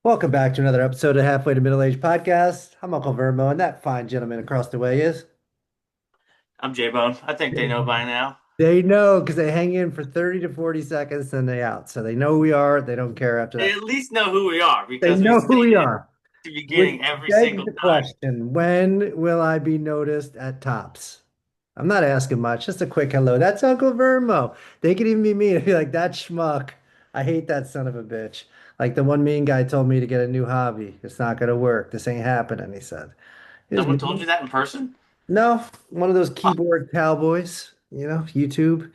Welcome back to another episode of Halfway to Middle Age Podcast. I'm Uncle Vernmo, and that fine gentleman across the way is. I'm J-Bone. I think they know by now. They know because they hang in for 30 to 40 seconds, then they out. So they know who we are. They don't care after They that. at least know who we are They because we know who say we it are, at the which beginning every begs single the time. question, when will I be noticed at Tops? I'm not asking much, just a quick hello. That's Uncle Vernmo. They could even be mean and be like, that schmuck. I hate that son of a bitch. Like the one mean guy told me to get a new hobby. It's not going to work. This ain't happening, he said. He was Someone told you mean. that in person? No, one of those Oh, keyboard cowboys, YouTube.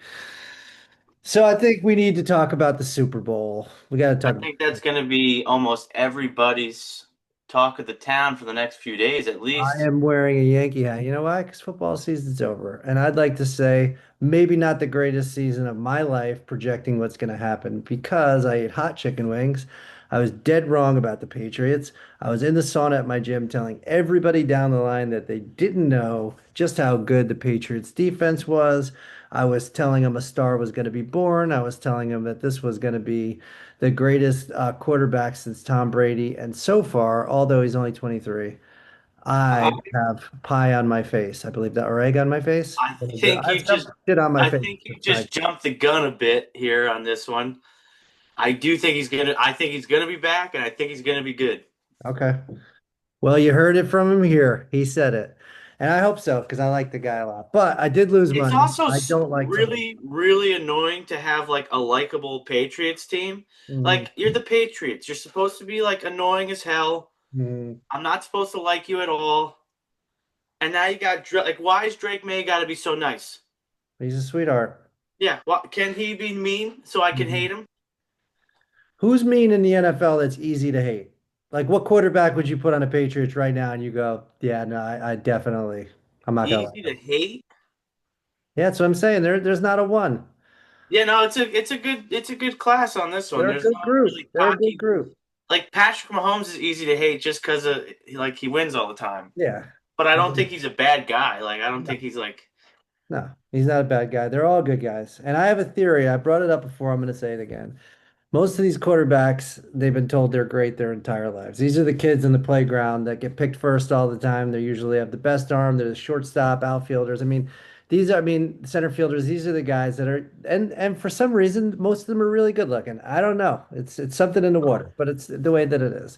So I think we need to talk about the Super Bowl. We got to I talk about think that's going to be almost everybody's talk of the town for the next few days at I least. am wearing a Yankee hat. You know why? Because football season's over. And I'd like to say maybe not the greatest season of my life projecting what's going to happen because I ate hot chicken wings. I was dead wrong about the Patriots. I was in the sauna at my gym telling everybody down the line that they didn't know just how good the Patriots defense was. I was telling them a star was going to be born. I was telling them that this was going to be the greatest quarterback since Tom Brady. And so far, although he's only 23, I, I have pie on my face. I believe that, or egg on my face. I What is it? think I have you some just shit on my I face. think you just jumped the gun a bit here on this one. I think he's gonna be back and I think he's gonna be good. Okay. Well, you heard it from him here. He said it. And I hope so, because I like the guy a lot. But I did lose It's money. also I don't like to lose. really, really annoying to have like a likable Patriots team. Mhm. Like, you're the Patriots. You're supposed to be like annoying as hell. Mhm. I'm not supposed to like you at all. And now you got like, why is Drake May got to be so nice? He's a sweetheart. Yeah, what can he be mean so I can Mhm. hate him? Who's mean in the NFL that's easy to hate? Like, what quarterback would you put on a Patriots right now and you go, yeah, no, I definitely, I'm not gonna like Easy to him. hate? Yeah, that's what I'm saying. There's not a one. Yeah, no, it's a good class on this one. They're a There's good no group. really They're a good cocky group. like Patrick Mahomes is easy to hate just because of like he wins all the time. Yeah. But I don't think he's a bad guy. Like I don't No, think he's like no, he's not a bad guy. They're all good guys. And I have a theory. I brought it up before. I'm going to say it again. Most of these quarterbacks, they've been told they're great their entire lives. These are the kids in the playground that get picked first all the time. They usually have the best arm. They're the shortstop, outfielders. Center fielders. These are the guys that are, and for some reason, most of them are really good looking. I don't know. It's something in the water, but it's the way that it is.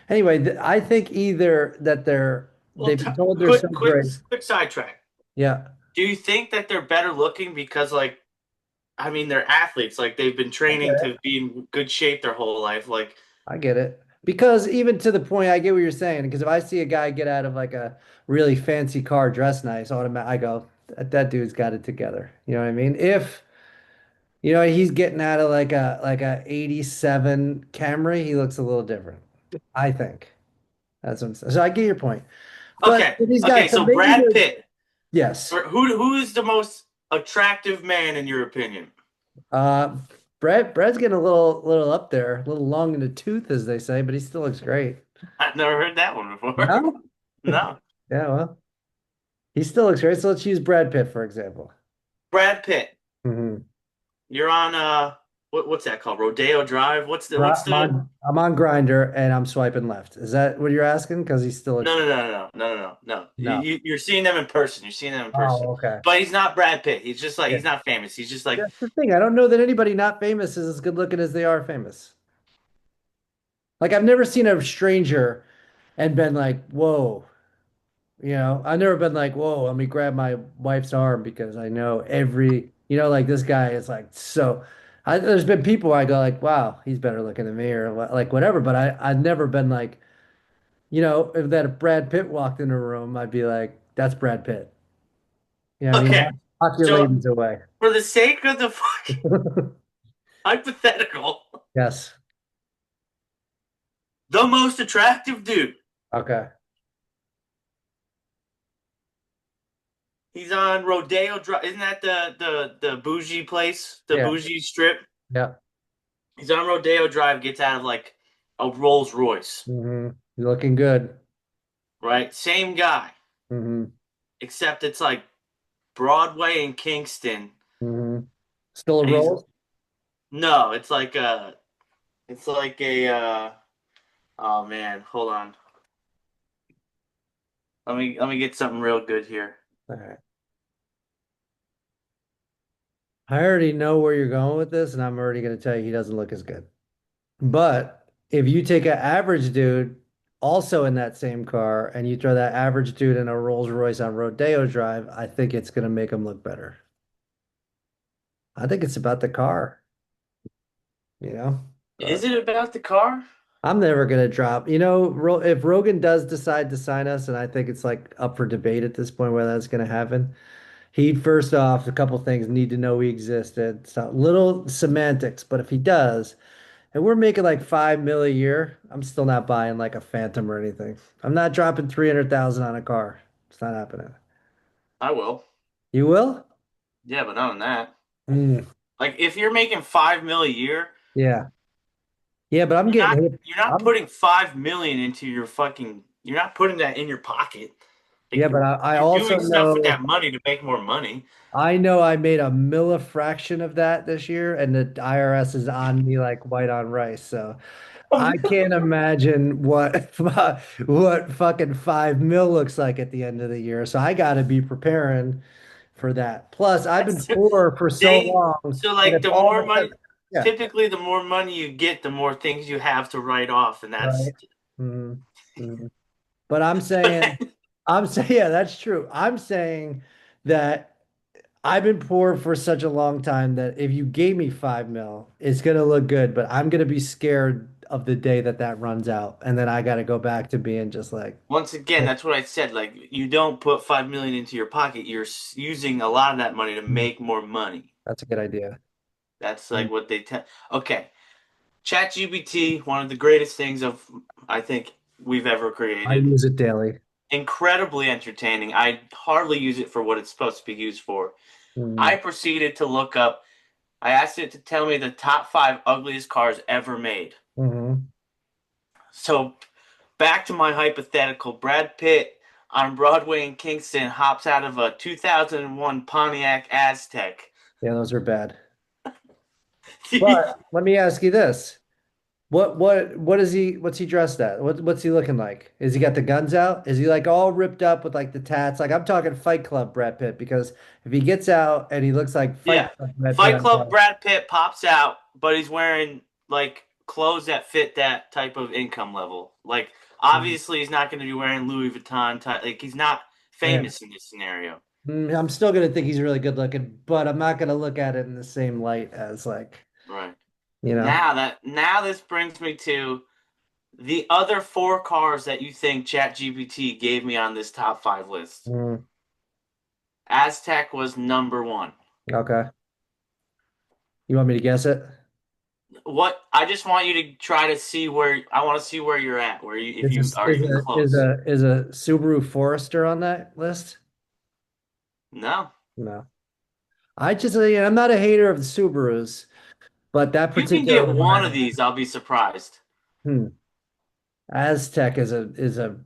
Anyway, I think either that well, they've been told they're so quick, quick, great. quick sidetrack. Yeah, Do you think that they're better looking because, like, I mean, they're athletes. Like, they've been I get training it. to be in good shape their whole life. Like, I get it. Because even to the point, I get what you're saying. Because if I see a guy get out of like a really fancy car dressed nice, automatic, I go, that dude's got it together. You know what I mean? If he's getting out of like a 87 Camry, he looks a little different. I think. That's what I'm saying. So I get your point. But okay, for these okay. guys, so So maybe Brad there's Pitt, yes. or who is the most attractive man in your opinion? Uh Brad's getting a little up there, a little long in the tooth, as they say, but he still looks great. I've never heard that one before. No? No, Yeah, well, he still looks great. So let's use Brad Pitt, for example. Brad Pitt. hmm You're on what's that called? Rodeo Drive. What's the I'm on Grinder and I'm swiping left. Is that what you're asking? Because he still looks No, no, great. no, no, no, no, no, no. No. You're seeing them in person. You're seeing them in person. Oh, okay. But he's not Brad Pitt. He's just like Yeah. he's not famous. He's just like That's the thing. I don't know that anybody not famous is as good looking as they are famous. Like I've never seen a stranger and been like, whoa. I've never been like, whoa, let me grab my wife's arm because I know like this guy is like so. There's been people where I go like, wow, he's better looking than me or like whatever. But I've never been like, if that Brad Pitt walked in a room, I'd be like, that's Brad Pitt. You know what I mean? okay. Lock your So ladies away. for the sake of the fucking hypothetical, Yes. the most attractive dude. Okay. He's on Rodeo Drive. Isn't that the bougie place, the Yeah. bougie strip? Yeah. He's on Rodeo Drive. Gets out of like a Rolls Royce, You're looking good. right? Same guy, hmm except it's like Broadway in Kingston, hmm Still a and he's rose? no, it's like a Oh man, hold on. Let me get something real good here. All right. I already know where you're going with this, and I'm already going to tell you he doesn't look as good. But if you take an average dude also in that same car and you throw that average dude in a Rolls Royce on Rodeo Drive, I think it's going to make him look better. I think it's about the car, you know? Uh, Is it about the car? I'm never going to drop, if Rogan does decide to sign us, and I think it's like up for debate at this point whether that's going to happen. He'd first off, a couple things need to know we existed. So little semantics, but if he does, and we're making like 5 mil a year, I'm still not buying like a Phantom or anything. I'm not dropping 300,000 on a car. It's not happening. I will. You will? Yeah, but not on that. Mm, Like if you're making 5 mil a year, yeah. Yeah, but I'm you're getting not hit. you're not I'm, putting 5 million into your fucking you're not putting that in your pocket. yeah, Like but I you're also doing stuff with know that money to make more money. I know I made a millifraction of that this year, and the IRS is on me like white on rice. So I can't imagine what what fucking 5 mil looks like at the end of the year. So I got to be preparing for that. Plus, I've been That's poor for so they long so that like if the all more of a sudden, money yeah, typically the more money you get, the more things you have to write off, and that's right. Mhm, mhm. But I'm saying, yeah, that's true. I'm saying that I've been poor for such a long time that if you gave me 5 mil, it's gonna look good, but I'm gonna be scared of the day that that runs out, and then I got to go back to being just like, once again, that's what I said. Like you don't put 5 million into your pocket. You're using a lot of that money to "Hmm, make more money. that's a good idea. That's Hmm. like what they tell. Okay, ChatGPT, one of the greatest things of I think we've ever I created. use it daily. Incredibly entertaining. I hardly use it for what it's supposed to be used for. I Mm, proceeded to look up. I asked it to tell me the top five ugliest cars ever made. hmm. So back to my hypothetical. Brad Pitt on Broadway in Kingston hops out of a 2001 Pontiac Aztek. Yeah, those are bad. But let me ask you this. What is he what's he dressed at? What's he looking like? Is he got the guns out? Is he like all ripped up with like the tats? Like I'm talking Fight Club Brad Pitt because if he gets out and he looks like Fight Yeah. Club Brad Pitt, Fight I'm Club like, Brad Pitt pops out, but he's wearing like clothes that fit that type of income level. Like mm, obviously he's not going to be wearing Louis Vuitton type, like he's not yeah. famous in this scenario. I'm still gonna think he's really good looking, but I'm not gonna look at it in the same light as like, Right. you know. Now this brings me to the other four cars that you think ChatGPT gave me on this top five list. Mm, Aztec was number one. okay. You want me to guess it? What I just want you to try to see where I want to see where you're at, where you if Is you this are is even a is close. a is a Subaru Forester on that list? No. No. I'm not a hater of the Subarus, but that You can particular get one, one of these, I'll be surprised. hmm. Aztec is a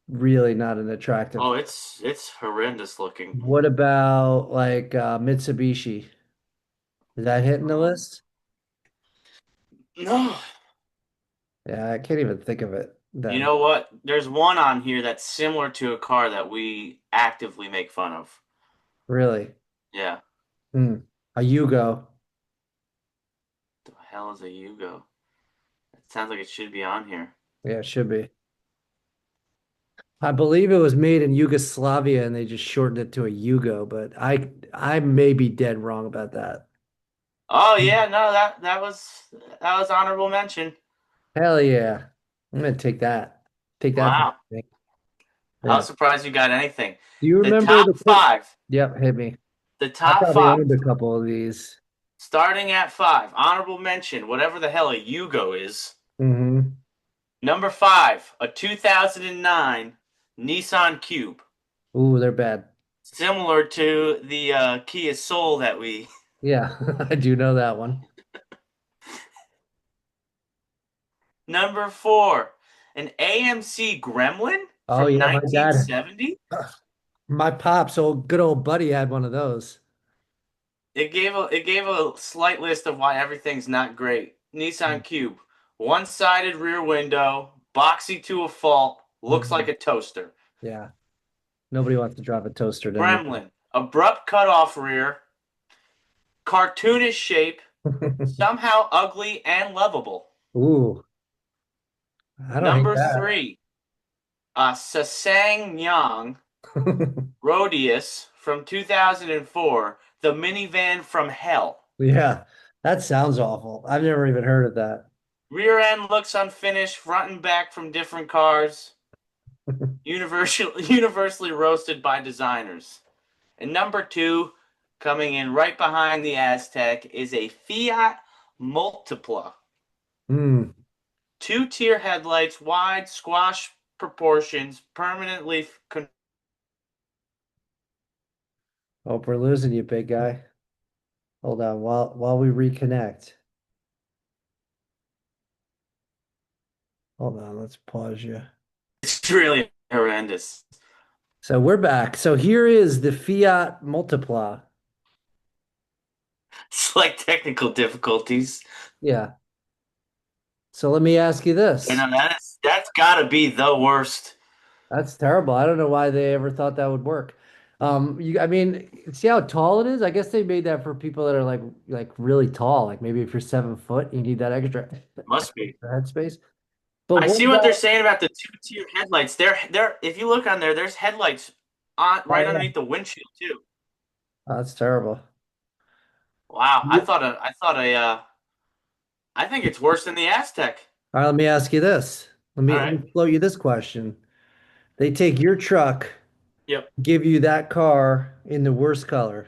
really not an attractive. Oh, it's horrendous looking. What about like Mitsubishi? Is that hitting the Um, list? no. Yeah, I can't even think of it You then. know what? There's one on here that's similar to a car that we actively make fun of. Really? Yeah. Hmm. A Yugo. The hell is a Yugo? It sounds like it should be on here. Yeah, it should be. I believe it was made in Yugoslavia and they just shortened it to a Yugo, but I may be dead wrong about that. Oh yeah, no, that was honorable mention. Hell yeah. I'm gonna take that. Take that for Wow. me. I Yeah. was surprised you got anything. Do you The remember top the five. Yep, hit me. The I top probably five. owned a couple of these. Starting at five. Honorable mention, whatever the hell a Yugo is. Hmm. Number five, a 2009 Nissan Cube. Ooh, they're bad. Similar to the Kia Soul that we. Yeah, I do know that one. Number four, an AMC Gremlin Oh from yeah, my dad, 1970. my pops, old good old buddy had one of those. It gave a slight list of why everything's not great. Nissan Cube, one-sided rear window, boxy to a fault, looks like Mhm. a toaster. Yeah. Nobody wants to drive a toaster anymore. Gremlin, abrupt cutoff rear, cartoonish shape, somehow ugly and lovable. Ooh, I don't hate Number that. three, Sasang Nyang Rodius from 2004, the minivan from hell. Yeah, that sounds awful. I've never even heard of that. Rear end looks unfinished, front and back from different cars. Universally roasted by designers. And number two, coming in right behind the Aztec, is a Fiat Multipla. Hmm. Two-tier headlights, wide squash proportions, permanently Hope we're losing you, big guy. Hold on, while we reconnect. Hold on, let's pause you. it's really horrendous. So we're back. So here is the Fiat Multipla. It's like technical difficulties. Yeah. So let me ask you You this. know, that's gotta be the worst. That's terrible. I don't know why they ever thought that would work. I mean, see how tall it is? I guess they made that for people that are like really tall. Like maybe if you're 7 foot, you need that Must be. extra headspace. But I what see what they're about? saying about the two-tier headlights. They're if you look on there, there's headlights on Oh right yeah, underneath the windshield too. oh, that's terrible. Wow, Yeah. I think it's worse than the Aztec. All right, let me ask you this. All Let me right. float you this question. They take your truck, Yep. give you that car in the worst color.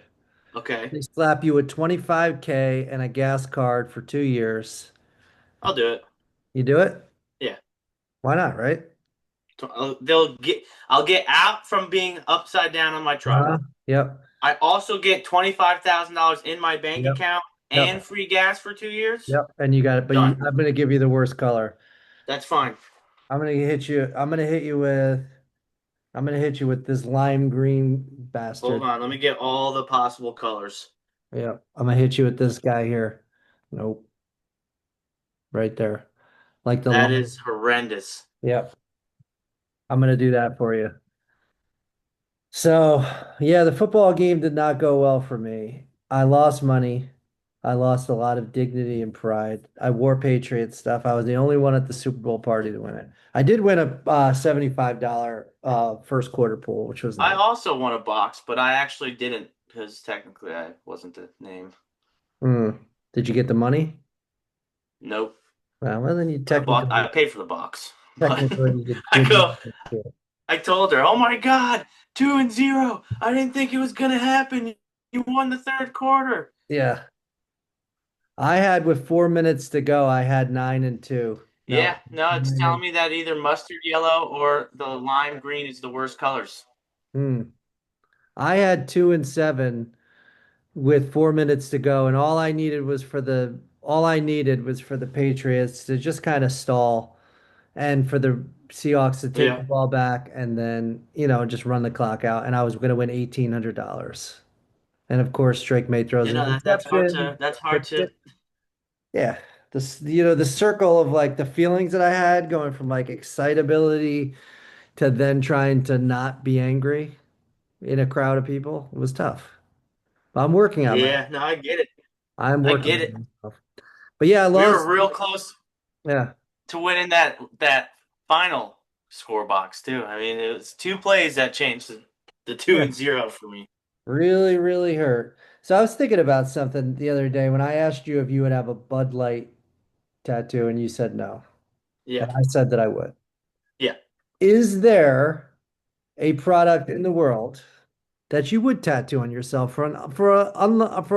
Okay. They slap you a 25K and a gas card for 2 years. I'll do it. You do it? Yeah. Why not, right? I'll get out from being upside down on my truck. Uh-huh. Yep. I also get $25,000 in my bank Yep. account and Yep. free gas for 2 years. Yep. And you got it. But Done. I'm gonna give you the worst color. That's fine. I'm gonna hit you with this lime green Hold bastard. on. Let me get all the possible colors. Yep. I'm gonna hit you with this guy here. Nope. Right there. Like the That lime. is horrendous. Yep. I'm gonna do that for you. So, yeah, the football game did not go well for me. I lost money. I lost a lot of dignity and pride. I wore Patriot stuff. I was the only one at the Super Bowl party to win it. I did win a $75 first quarter pool, which was I nice. also won a box, but I actually didn't because technically I wasn't the name. Hmm. Did you get the money? Nope. Well, then I paid for the box, but technically you I did go. not get it. I told her, "Oh my God, 2-0! I didn't think it was gonna happen. You won the third quarter." Yeah. I had with 4 minutes to go, I had 9-2. No, Yeah, no, it's nine telling and me that either mustard yellow or the lime green is the worst colors. hmm. I had 2-7 with 4 minutes to go, and all I needed was for the Patriots to just kind of stall and for the Seahawks to take the Yeah, ball back and then, just run the clock out. And I was going to win $1,800. And of course, Drake May throws you an know interception. that's hard Fixed to. it. Yeah. The circle of like the feelings that I had going from like excitability to then trying to not be angry in a crowd of people, it was tough. But Yeah, no, I get it. I'm I working get on it. myself. But yeah, I We were lost. real close Yeah. to winning that final score box too. I mean, it was two plays that changed the two Yeah. and zero for me. Really, really hurt. So I was thinking about something the other day when I asked you if you would have a Bud Light tattoo and you said no. Yeah, And I said that I would. yeah. Is there a product in the world that you would tattoo on yourself for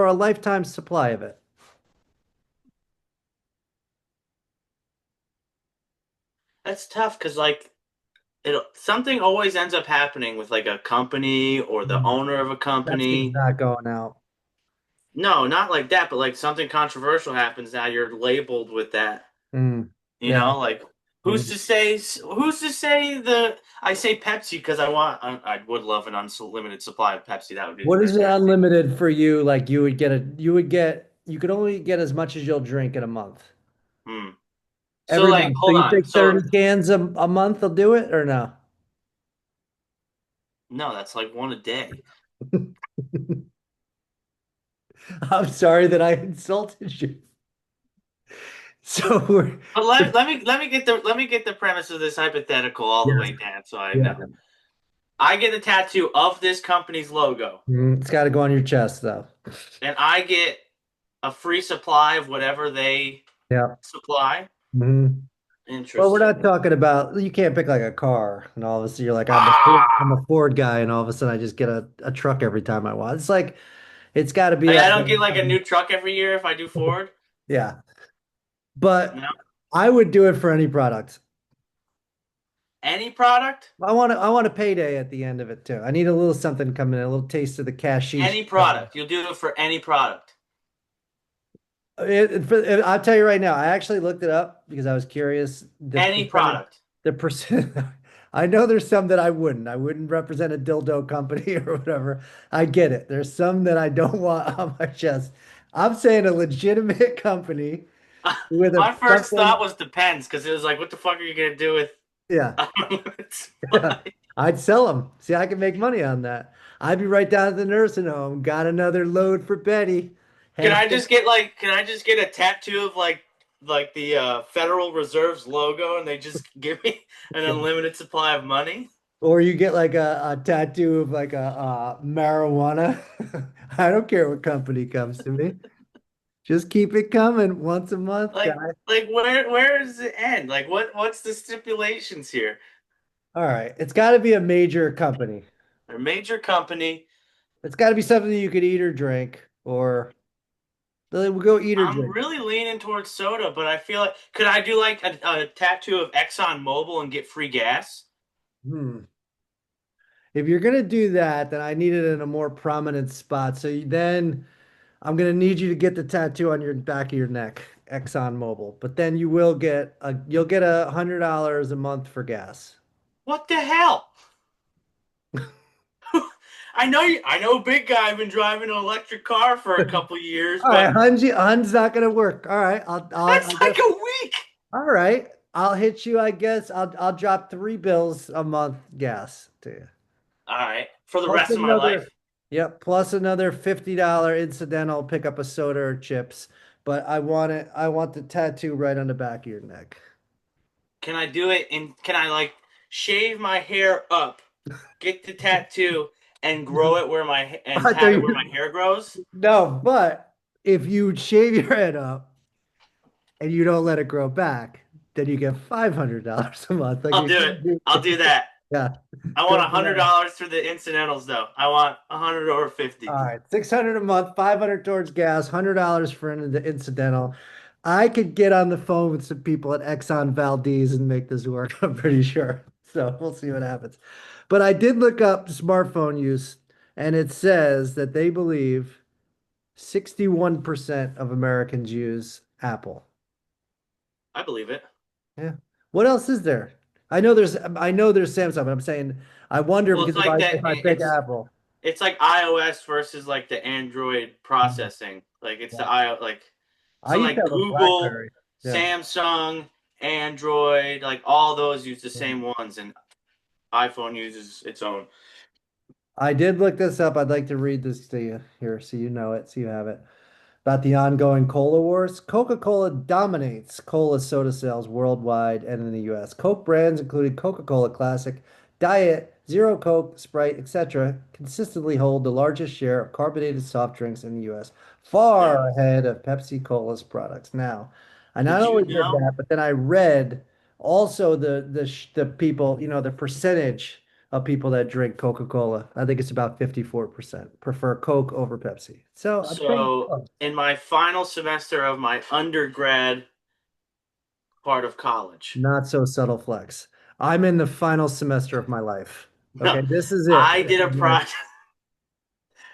a lifetime supply of it? That's tough because like it something always ends up happening with like a company or the Mm. owner of a That thing's company. not going out. No, not like that, but like something controversial happens now you're labeled with that. Mm. You Yeah. know, like Mm. who's to say the I say Pepsi because I would love an unlimited supply of Pepsi. That would be What is it fantastic. unlimited for you? Like you could only get as much as you'll drink in a month. Hmm. So Every like, month. So hold you on. think So 30 cans a month will do it or no? no, that's like one a day. I'm sorry that I insulted you. So But let me get the premise of this hypothetical all the yes. way down so I Yeah. know. I get a tattoo of this company's logo, It's got to go on your chest though. and I get a free supply of whatever they Yeah. supply. Mhm. Well, we're Interesting. not talking about you can't pick like a car and all of a sudden you're like I'm Ah, a Ford guy and all of a sudden I just get a truck every time I want. It's like it's got to be like like I don't get like a new truck every year if I do Ford. yeah. But No, I would do it for any product. any product, I want a payday at the end of it too. I need a little something coming in, a little taste of the cashish. any product. You'll do it for any product, I'll tell you right now, I actually looked it up because I was curious. any product. The percent, I know there's some that I wouldn't. I wouldn't represent a dildo company or whatever. I get it. There's some that I don't want on my chest. I'm saying a legitimate company with a My first thought something. was depends because it was like, what the fuck are you gonna do with Yeah, unlimited yeah. supply? I'd sell them. See, I can make money on that. I'd be right down at the nursing home. Got another load for Betty. Head full. Can I just get a tattoo of like the Federal Reserve's logo and they just give me an unlimited supply of money? Or you get like a tattoo of like a marijuana. I don't care what company comes to me. Just keep it coming once a month, Like guy. where does it end? Like what's the stipulations here? All right. It's got to be a major company. They're a major company. It's got to be something that you could eat or drink, or we'll go eat or I'm drink. really leaning towards soda, but I feel like could I do like a tattoo of Exxon Mobil and get free gas? Hmm. If you're gonna do that, then I need it in a more prominent spot. Then I'm gonna need you to get the tattoo on your back of your neck, ExxonMobil. But then you'll get $100 a month for gas. What the hell? I know big guy. I've been driving an electric car for a couple years, All right, but Hun's not gonna work. All right, that's I guess. like a week. All right, I'll hit you. I guess I'll drop 3 bills a month gas to you. All right, for the Plus rest of my another, life. yep, plus another $50 incidental. Pick up a soda or chips. But I want it. I want the tattoo right on the back of your neck. Can I do it? And can I like shave my hair up, get the tattoo, and grow it where and I thought have it where my you hair grows? no, but if you shave your head up and you don't let it grow back, then you get $500 a month. Like I'll you do it. should do. I'll do that. Yeah, I want go for that. $100 for the incidentals though. I want 100 or All 50. right, 600 a month, 500 towards gas, $100 for the incidental. I could get on the phone with some people at Exxon Valdez and make this work, I'm pretty sure. So we'll see what happens. But I did look up smartphone use, and it says that they believe 61% of Americans use Apple. I believe it. Yeah. What else is there? I know there's Samsung, but I'm saying I wonder Well, because it's like that. if I pick Apple, It's like iOS versus like the Android processing. Like it's the yeah. I like I so used to like have a Google, BlackBerry. Yeah. Samsung, Android, like all those use the same ones, and iPhone uses its own. I did look this up. I'd like to read this to you here so you know it, so you have it. About the ongoing cola wars. Coca-Cola dominates cola soda sales worldwide and in the US. Coke brands, including Coca-Cola Classic, Diet, Zero Coke, Sprite, etc., consistently hold the largest share of carbonated soft drinks in the US, Yeah. far ahead of Pepsi Cola's products. Now, I not Did you only did know? that, but then I read also the people, the percentage of people that drink Coca-Cola. I think it's about 54% prefer Coke over Pepsi. So I'm saying So in my final semester of my undergrad part of college, not so subtle flex. I'm in the final semester of my life. no, Okay, this is it. I This did is a my project.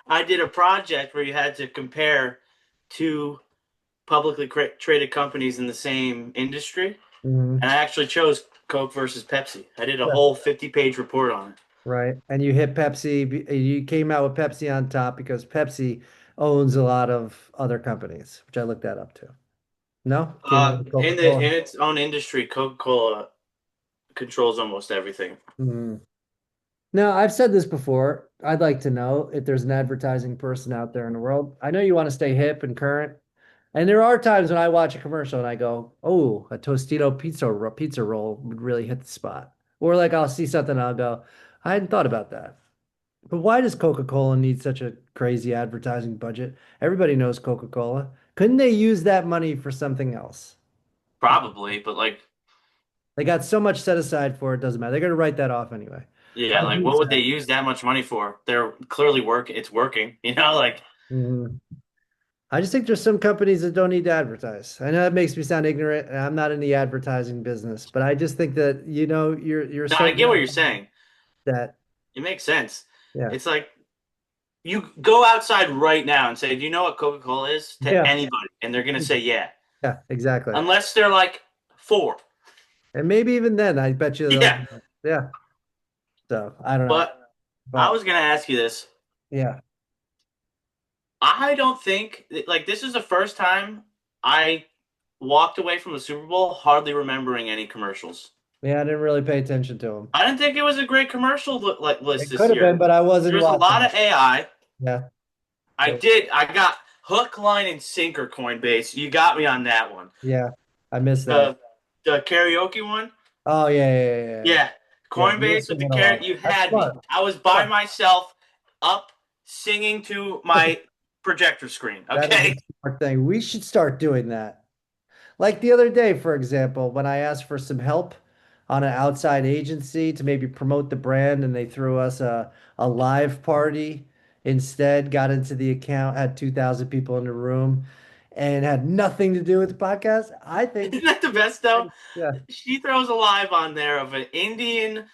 I did a project where you had to compare two publicly traded companies in the same industry. And mhm. I actually chose Coke versus Pepsi. I did a Yeah, whole 50-page report on it. right. And you hit Pepsi. You came out with Pepsi on top because Pepsi owns a lot of other companies, which I looked that up too. No? Came out with In Coca-Cola. its own industry, Coca-Cola controls almost everything. Hmm. Now, I've said this before. I'd like to know if there's an advertising person out there in the world. I know you want to stay hip and current. And there are times when I watch a commercial and I go, "Oh, a Tostito pizza roll would really hit the spot." Or like I'll see something and I'll go, "I hadn't thought about that." But why does Coca-Cola need such a crazy advertising budget? Everybody knows Coca-Cola. Couldn't they use that money for something else? Probably, but like, They got so much set aside for it, doesn't matter. They're gonna write that off anyway. yeah, How like do what would they use that much money for? They're clearly it's working, like Mhm. I just think there's some companies that don't need to advertise. I know that makes me sound ignorant, and I'm not in the advertising business, but I just think that you're no, so I get what you're young saying. that It makes sense. yeah. It's like you go outside right now and say, "Do you know what Coca-Cola is?" to Yeah. anybody, and they're gonna say, "Yeah," Yeah, exactly. unless they're like four. And maybe even then, I bet you they'll Yeah, yeah. So I don't know. but I But was gonna ask you this. yeah. I don't think like this is the first time I walked away from the Super Bowl hardly remembering any commercials. Yeah, I didn't really pay attention to them. I didn't think it was a great commercial like list It could this have been, year. but I There wasn't was a lot watching. of AI. Yeah. I It- did. I got hook, line, and sinker Coinbase. You got me on that one. yeah. I missed that. The the karaoke one. Oh yeah, yeah, yeah, yeah. Yeah, Yeah, you were Coinbase with the singing carrot. along. You That's had me. smart. I was by Smart. myself, up singing to my projector screen. That is a Okay. smart thing. We should start doing that. Like the other day, for example, when I asked for some help on an outside agency to maybe promote the brand and they threw us a live party instead, got into the account, had 2,000 people in the room and had nothing to do with the podcast. I think, Isn't that the best though? yeah, She throws a live on there of an Indian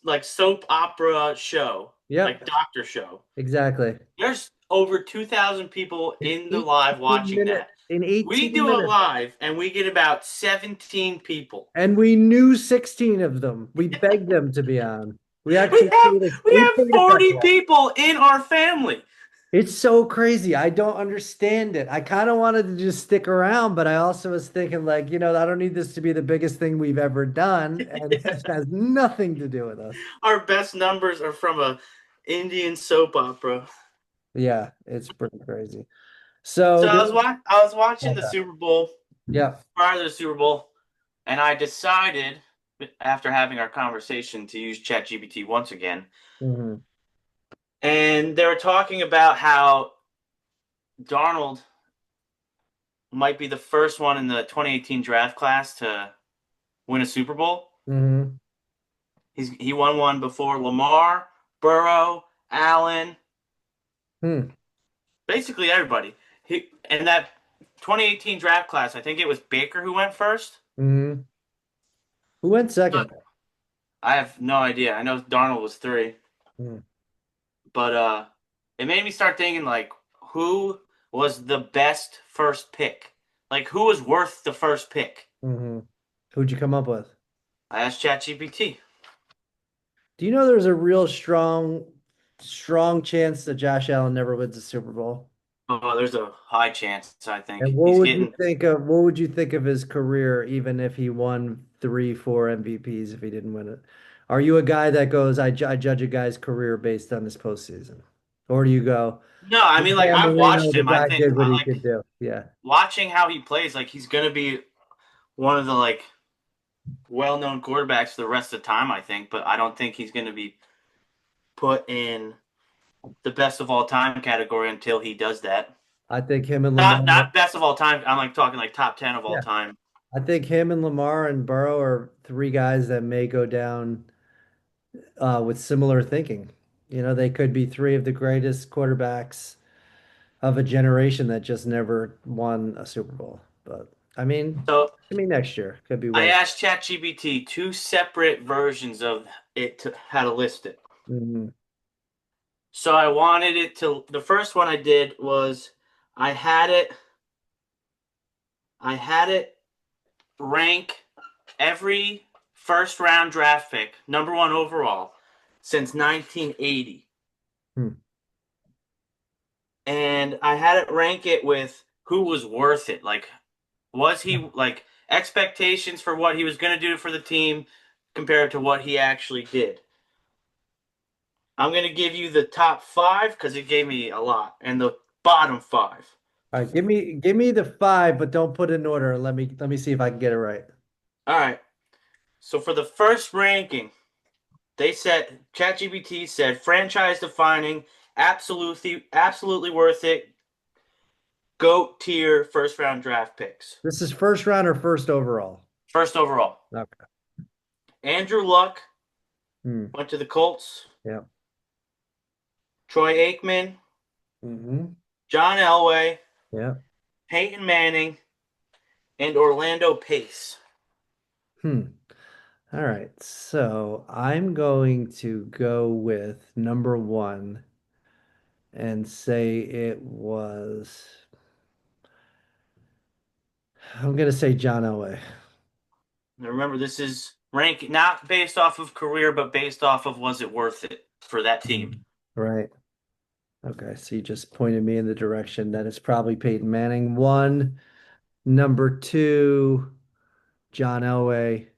like soap opera show, like yep, doctor show. exactly. There's over 2,000 people In in the live 18 watching minutes, that. in We 18 do a minutes. live and we get about 17 people. And we knew 16 of them. We begged them to be on. We We actually have we we have paid a 40 couple. people in our family. It's so crazy. I don't understand it. I kind of wanted to just stick around, but I also was thinking, like, I don't need this to be the biggest thing we've ever done. And this has nothing to do with us. Our best numbers are from a Indian soap opera. Yeah, it's pretty crazy. So, So I was watching the okay. Super Bowl Yeah. prior to the Super Bowl, and I decided after having our conversation to use ChatGPT once again. Hmm. And they were talking about how Darnold might be the first one in the 2018 draft class to win a Super Bowl. Hmm. He won one before Lamar, Burrow, Allen, Hmm. basically everybody. He and that 2018 draft class, I think it was Baker who went first. Hmm. Who went But second? I have no idea. I know Darnold was three, Hmm. but it made me start thinking like who was the best first pick? Like who was worth the first pick? Hmm. Who'd you come up with? I asked ChatGPT. Do you know there's a real strong chance that Josh Allen never wins a Super Bowl? Oh, there's a high chance, I And think. He's getting what would you think of his career, even if he won three, four MVPs if he didn't win it? Are you a guy that goes, I judge a guy's career based on this postseason? Or do you go, No, I mean like Dan I've Marino, watched the him. I guy think did what he like could do? Yeah. watching how he plays, like he's gonna be one of the like well-known quarterbacks the rest of the time, I think, but I don't think he's gonna be put in the best of all time category until he does that. I think him and Lamar, Not best of all time. I'm like talking like top 10 of all yeah. time. I think him and Lamar and Burrow are three guys that may go down with similar thinking. They could be three of the greatest quarterbacks of a generation that just never won a Super Bowl. But So next year could be I way. asked ChatGPT two separate versions of it to how to list it. Mhm. So I wanted it to the first one I did was I had it I had it rank every first round draft pick, number one overall, since 1980. Hmm. And I had it rank it with who was worth it. Like Was he like expectations for what he was going to do for the team compared to what he actually did? I'm going to give you the top five because it gave me a lot, and the bottom five. All right, give me the five, but don't put it in order. Let me see if I can get it right. All right. So for the first ranking, they said ChatGPT said franchise defining, absolutely worth it, GOAT tier first round draft picks. This is first round or first overall? First overall, Okay. Andrew Luck Hmm. went to the Colts, Yeah. Troy Aikman, Hmm. John Elway, Yeah. Peyton Manning, and Orlando Pace. Hmm. All right. So I'm going to go with number one and say it was, I'm going to say John Elway. Now remember, this is rank not based off of career, but based off of was it worth it for that team. Hmm. Right. Okay. So you just pointed me in the direction that it's probably Peyton Manning. One. Number two, John Elway.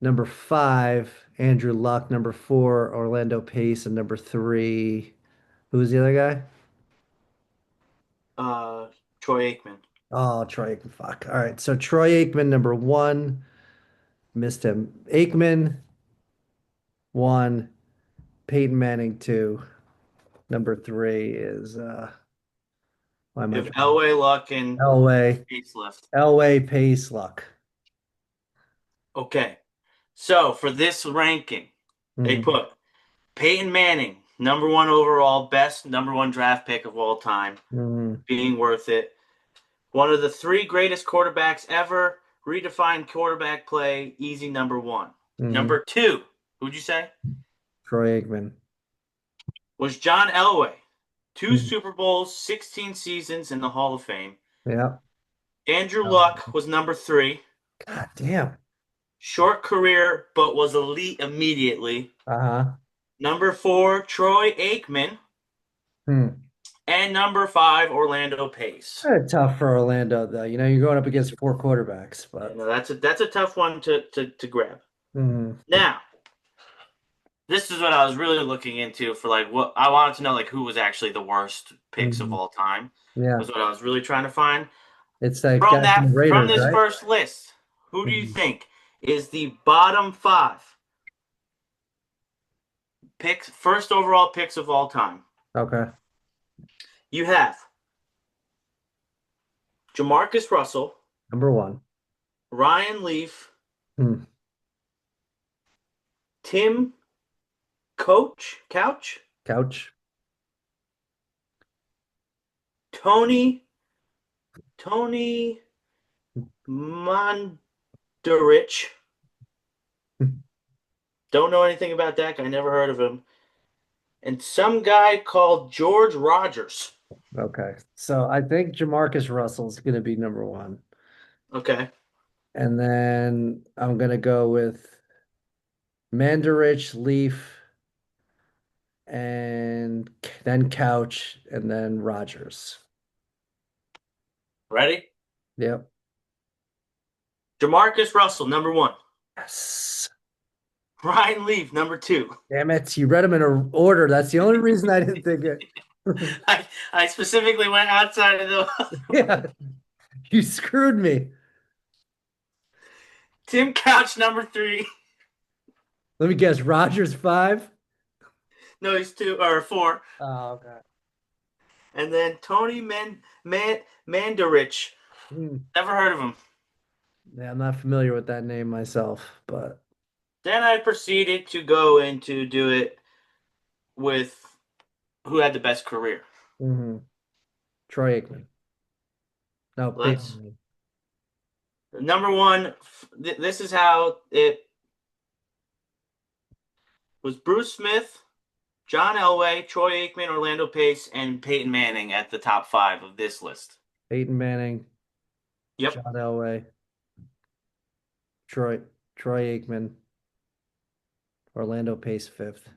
Number five, Andrew Luck. Number four, Orlando Pace. And number three, who was the other guy? Uh, Troy Aikman. Oh, Troy Aikman. Fuck. All right. So Troy Aikman, number one, missed him. Aikman, one. Peyton Manning, two. Number three is why am I If drawing? Elway, Luck, and Elway. Pace left. Elway, Pace, Luck. Okay, so for this ranking, they Hmm. put Peyton Manning, number one overall, best number one draft pick of all time, Hmm. being worth it. One of the three greatest quarterbacks ever, redefined quarterback play, easy number one. Hmm. Number two, who'd you say? Troy Aikman. Was John Elway. Two Hmm. Super Bowls, 16 seasons in the Hall of Fame. Yeah. Andrew Luck was number three. God damn. Short career, but was elite immediately. Uh-huh. Number four, Troy Aikman. Hmm. And number five, Orlando Pace. Kind of tough for Orlando, though. You know, you're going up against four quarterbacks, Yeah, but no, that's a tough one to grab. hmm. Now, this is what I was really looking into for like what I wanted to know like who was actually the worst picks of Hmm. all time Yeah. was what I was really trying to find. It's that From guy from the from Raiders, this right? first list, who do you Mhm. think is the bottom five picks, first overall picks of all time? Okay. You have Jamarcus Russell, Number one. Ryan Leaf, Hmm. Tim Couch, Couch. Tony Tony Monderich. Don't know anything about that guy. Never heard of him. And some guy called George Rogers. Okay. So I think Jamarcus Russell's going to be number one. Okay. And then I'm going to go with Mandarich, Leaf, and then Couch, and then Rogers. Ready? Yep. Jamarcus Russell, number one. Yes. Ryan Leaf, number two. Damn it. You read them in a order. That's the only reason I didn't think it. I specifically went outside of the Yeah. You screwed me. Tim Couch, number three. Let me guess. Rogers five. No, he's two or four. Oh, okay. And then Tony Mandarich. Hmm. Never heard of him. Yeah, I'm not familiar with that name myself, but Then I proceeded to go into do it with who had the best career. mhm. Troy Aikman. No, Peyton Let's Manning. number one. This is how it was: Bruce Smith, John Elway, Troy Aikman, Orlando Pace, and Peyton Manning at the top five of this list. Peyton Manning, Yep, John Elway, Troy, Troy Aikman, Orlando Pace fifth.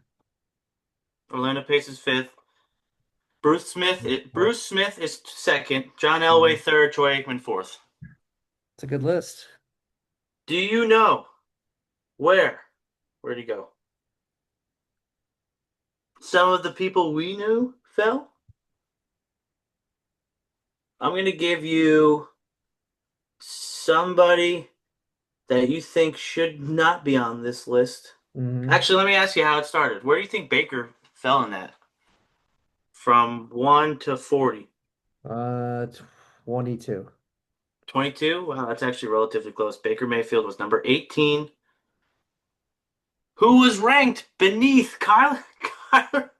Orlando Pace is fifth. Fourth. Bruce Smith is second. John Mhm. Elway third. Troy Aikman fourth. It's a good list. Do you know where? Where'd he go? Some of the people we knew fell. I'm going to give you somebody that you think should not be on this list. Hmm. Actually, let me ask you how it started. Where do you think Baker fell in that? From 1 to 40? 22. 22? Wow, that's actually relatively close. Baker Mayfield was number 18, who was ranked beneath Kyler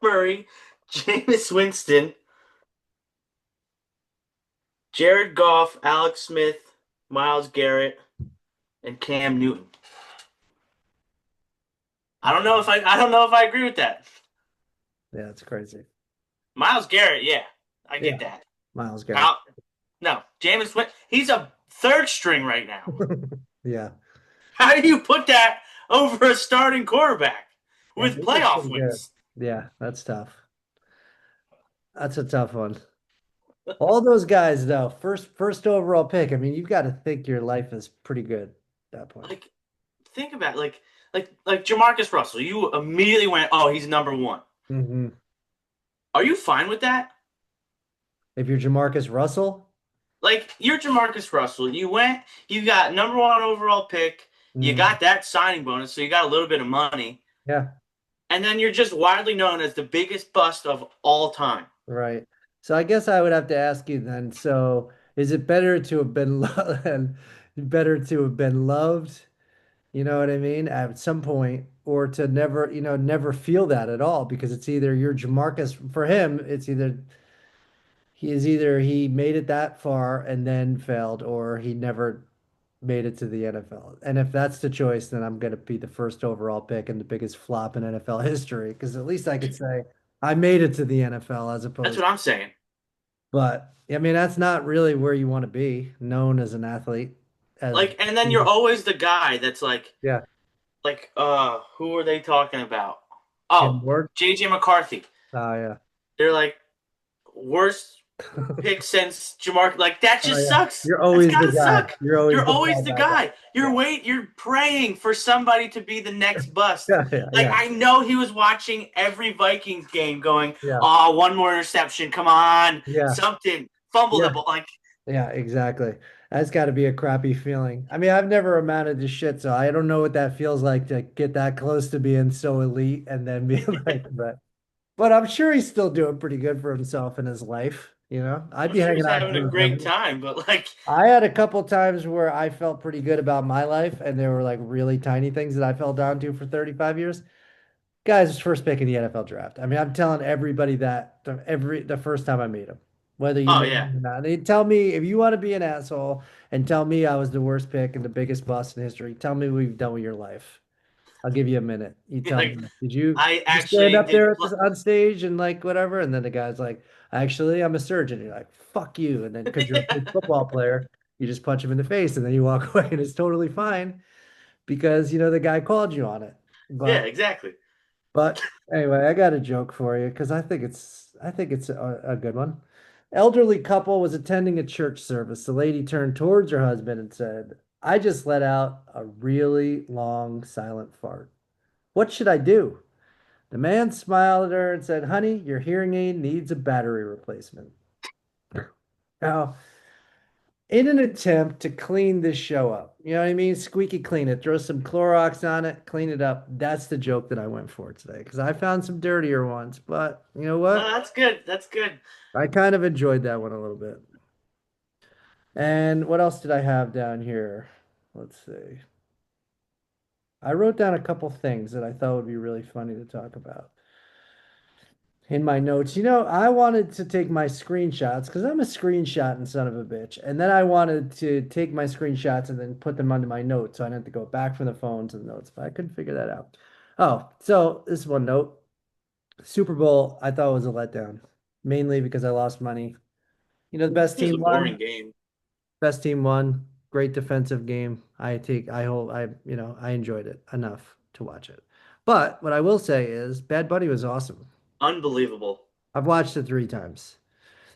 Murray, Jameis Winston, Jared Goff, Alex Smith, Myles Garrett, and Cam Newton. I don't know if I agree with that. Yeah, it's crazy. Myles Garrett, yeah, I Yeah, get that. Miles Garrett. How? No, Jameis Winston, he's a third string right now. Yeah. How do you put that over a starting quarterback Yeah, with Baker's playoff pretty good. wins? Yeah, that's tough. That's a tough one. All those guys, though, first overall pick. I mean, you've got to think your life is pretty good at that point. Like, think about it. Like Jamarcus Russell. You immediately went, "Oh, he's number one." Hmm. Are you fine with that? If you're Jamarcus Russell, Like, you're Jamarcus Russell. You got number one overall pick. You mm, got that signing bonus, so you got a little bit of money, yeah, and then you're just widely known as the biggest bust of all time. right. So I guess I would have to ask you then. So is it better to have been and better to have been loved? You know what I mean? At some point, or to never, never feel that at all because it's either you're Jamarcus for him, it's either he made it that far and then failed, or he never made it to the NFL. And if that's the choice, then I'm gonna be the first overall pick and the biggest flop in NFL history. Because at least I could say I made it to the NFL as That's opposed. what I'm saying. But I mean, that's not really where you want to be known as an athlete. As Like, and then you're always the guy that's yeah, who are they talking about? Jim Oh, Ward. JJ McCarthy. Oh yeah. They're like worst pick since Jamar. Like, that Oh just yeah. sucks. You're That's always the gotta guy. suck. You're always You're the always fall the guy. guy. Yeah. You're praying for somebody to be the next bust. Yeah. Yeah. Like, Yeah. I know he was watching every Vikings game going, Yeah. oh, one more interception. Come on. Yeah. Something. Fumble the Yeah. ball. Like, Yeah, exactly. That's got to be a crappy feeling. I mean, I've never amounted to shit, so I don't know what that feels like to get that close to being so elite and then be like, but I'm sure he's still doing pretty good for himself in his life. I'd I'm be sure hanging he's out having a with great him. time, but like, I had a couple times where I felt pretty good about my life, and there were like really tiny things that I fell down to for 35 years. Guy's first pick in the NFL draft. I mean, I'm telling everybody that the first time I meet him, whether you oh, know yeah. him or not. They tell me if you want to be an asshole and tell me I was the worst pick and the biggest bust in history, tell me what you've done with your life. I'll give you a minute. You tell Like, me, did I you stand actually up did. there on stage and like whatever? And then the guy's like, actually, I'm a surgeon. You're like, fuck you. And then because you're a good football player, you just punch him in the face and then you walk away and it's totally fine because the guy called you on it. Yeah, But exactly. but anyway, I got a joke for you because I think it's a good one. Elderly couple was attending a church service. The lady turned towards her husband and said, "I just let out a really long silent fart. What should I do?" The man smiled at her and said, "Honey, your hearing aid needs a battery replacement." Now, in an attempt to clean this show up. You know what I mean? Squeaky clean it. Throw some Clorox on it, clean it up. That's the joke that I went for today because I found some dirtier ones. But you know No, what? that's good. That's good. I kind of enjoyed that one a little bit. And what else did I have down here? Let's see. I wrote down a couple things that I thought would be really funny to talk about in my notes. I wanted to take my screenshots because I'm a screenshotting son of a bitch. And then I wanted to take my screenshots and then put them onto my notes. So I didn't have to go back from the phone to the notes, but I couldn't figure that out. Oh, so this one note. Super Bowl, I thought was a letdown, mainly because I lost money. The best It was a team boring won. game. Best team won. Great defensive game. I enjoyed it enough to watch it. But what I will say is Bad Bunny was awesome. Unbelievable. I've watched it 3 times.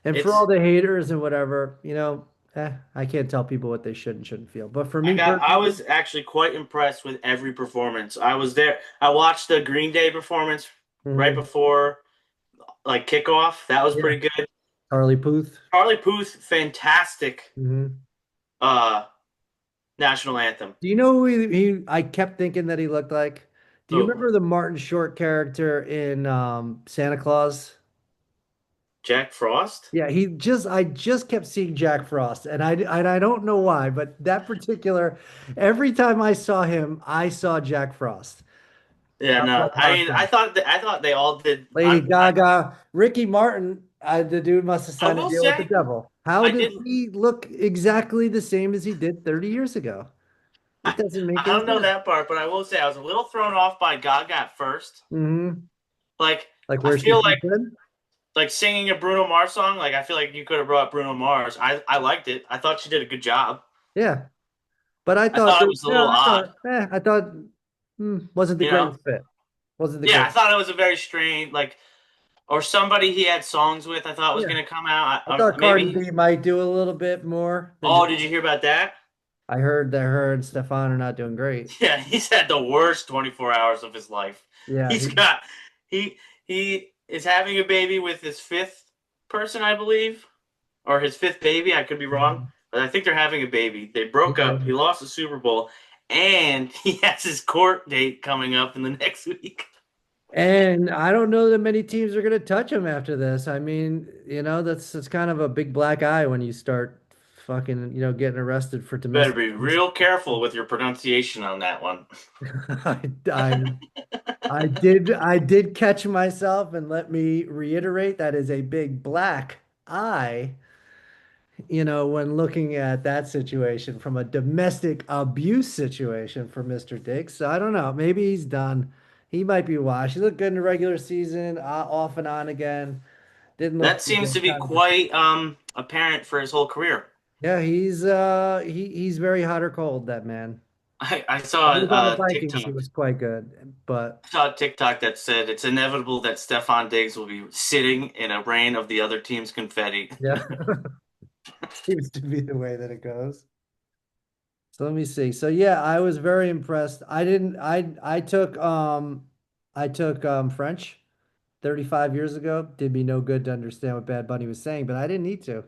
And for all It's the haters and whatever, I can't tell people what they should and shouldn't feel. But for me I personally, was actually quite impressed with every performance. I was there. I watched the Green Day performance right mhm, before like kickoff. That was yeah, pretty good. Charlie Puth. Charlie Puth, fantastic Hmm. uh national anthem. Do you know who I kept thinking that he looked like? Do you Oh, remember the Martin Short character in Santa Claus? Jack Frost? Yeah, I just kept seeing Jack Frost, and I don't know why, but that particular, every time I saw him, I saw Jack Frost. Yeah, I was no. like, I Mark mean, Frost. I thought they all did. Lady Gaga, Ricky Martin, the dude must have I signed a will deal with the say devil. How I does did. he look exactly the same as he did 30 years ago? It doesn't make I any don't know sense. that part, but I will say I was a little thrown off by Gaga at first. Hmm. Like Like I where she feel fits in? like singing a Bruno Mars song. Like I feel like you could have brought Bruno Mars. I liked it. I thought she did a good job. Yeah. But I I thought, thought it was a little odd, I thought, wasn't the you know. greatest fit. Wasn't the Yeah, I greatest. thought it was a very strange like or somebody he had songs with. I thought was Yeah. gonna come out. I thought Maybe. Cardi B might do a little bit more than Oh, just, did you hear about that? I heard that her and Stefan are not doing great. Yeah, he's had the worst 24 hours of his life. Yeah, He's got he he is having a baby with his fifth person, I believe, or his fifth baby. I could be wrong, but I think they're having a baby. They broke up. He lost the Super Bowl, and he has his court date coming up in the next week. and I don't know that many teams are going to touch him after this. I mean, that's kind of a big black eye when you start fucking, getting arrested for Better domestic. be real careful with your pronunciation on that one. I, I, I did catch myself, and let me reiterate that is a big black eye, when looking at that situation from a domestic abuse situation for Mr. Diggs. So I don't know. Maybe he's done. He might be washed. He looked good in the regular season, off and on again. Didn't look That too seems good. to be quite apparent for his whole career. Yeah, he's very hot or cold, that man. I When saw he was on the Vikings, he was quite good. But a TikTok that said it's inevitable that Stefan Diggs will be sitting in a rain of the other team's confetti. yeah, seems to be the way that it goes. So let me see. So yeah, I was very impressed. I didn't I took French 35 years ago. Did me no good to understand what Bad Bunny was saying, but I didn't need to.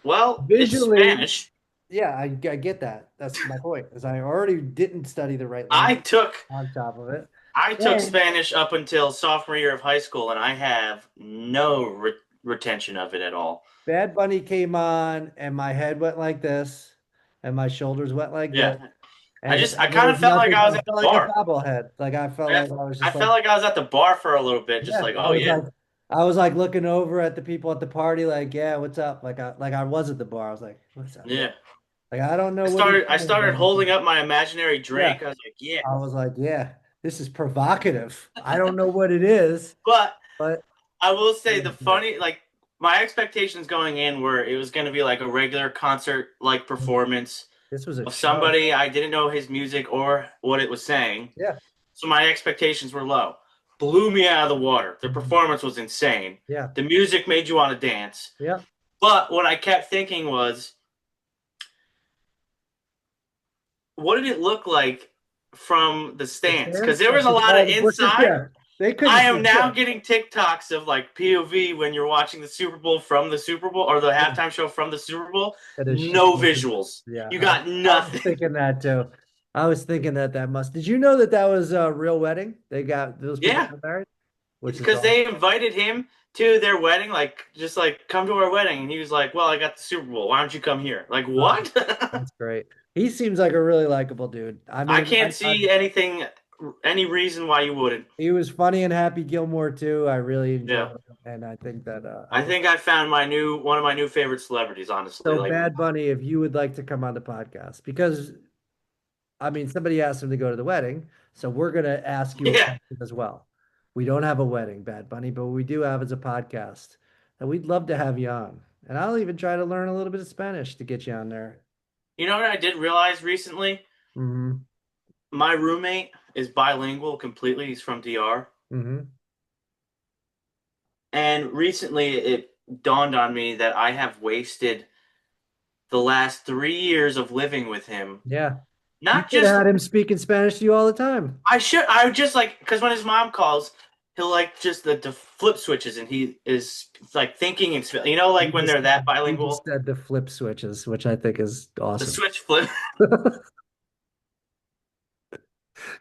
Well, it's Visually, Spanish. yeah, I get that. That's my point, is I already didn't study the right I language took on top of it. I took And Spanish up until sophomore year of high school, and I have no retention of it at all. Bad Bunny came on, and my head went like this, and my shoulders went like Yeah, this, and I there kind was of felt like nothing. I was I at the felt like a bar. bobblehead. Like I felt like I was I just like, felt like I was at the bar for a little bit, just yeah. like, oh yeah, I was like looking over at the people at the party, like, yeah, what's up? Like I was at the bar. I was like, what's up? Yeah. yeah. Like I don't know what he's I saying, started but holding up my imaginary yeah. drink. I was like, yeah. I was like, yeah, this is provocative. I don't know what it is, But but I will it say was the good. funny, like my expectations going in were it was going to be like a regular concert like performance This was a of show. somebody I didn't know his music or what it was saying. Yeah. So my expectations were low. Blew me out of the water. The Mhm. performance was insane. Yeah. The music made you want to dance. Yeah. But what I kept thinking was, what did it look like from the The stands? Because stands, there was a lot of all the bushes, inside. yeah. They couldn't I see am now shit. getting TikToks of like POV when you're watching the Super Bowl from the Super Bowl or the Yeah. halftime show from the Super Bowl. That is shit. No visuals. Yeah. You got I was nothing. thinking that too. I was thinking that must. Did you know that was a real wedding? They got those people Yeah, got married, which is because awesome. they invited him to their wedding, like just like come to our wedding, and he was like, "Well, I got the Super Bowl. Why don't you come here?" Like Uh, what? that's great. He seems like a really likable dude. I I mean, can't see any reason why you wouldn't. he was funny and Happy Gilmore too. I really Yeah, enjoyed him, and I think that I I think think I found my new one of my new favorite celebrities. Honestly, so. like Bad Bunny, if you would like to come on the podcast, because I mean, somebody asked him to go to the wedding, so we're gonna ask you a yeah, question as well. We don't have a wedding, Bad Bunny, but what we do have is a podcast, and we'd love to have you on. And I'll even try to learn a little bit of Spanish to get you on there. you know what I did realize recently? Hmm. My roommate is bilingual completely. He's from DR. Hmm. And recently it dawned on me that I have wasted the last 3 years of living with him. Yeah. You Not could have just had him speaking Spanish to you all the time. I would just like because when his mom calls, he'll like just the flip switches and he is like thinking and You like when just they're that you just bilingual, said the flip switches, which I think is the awesome. switch flip,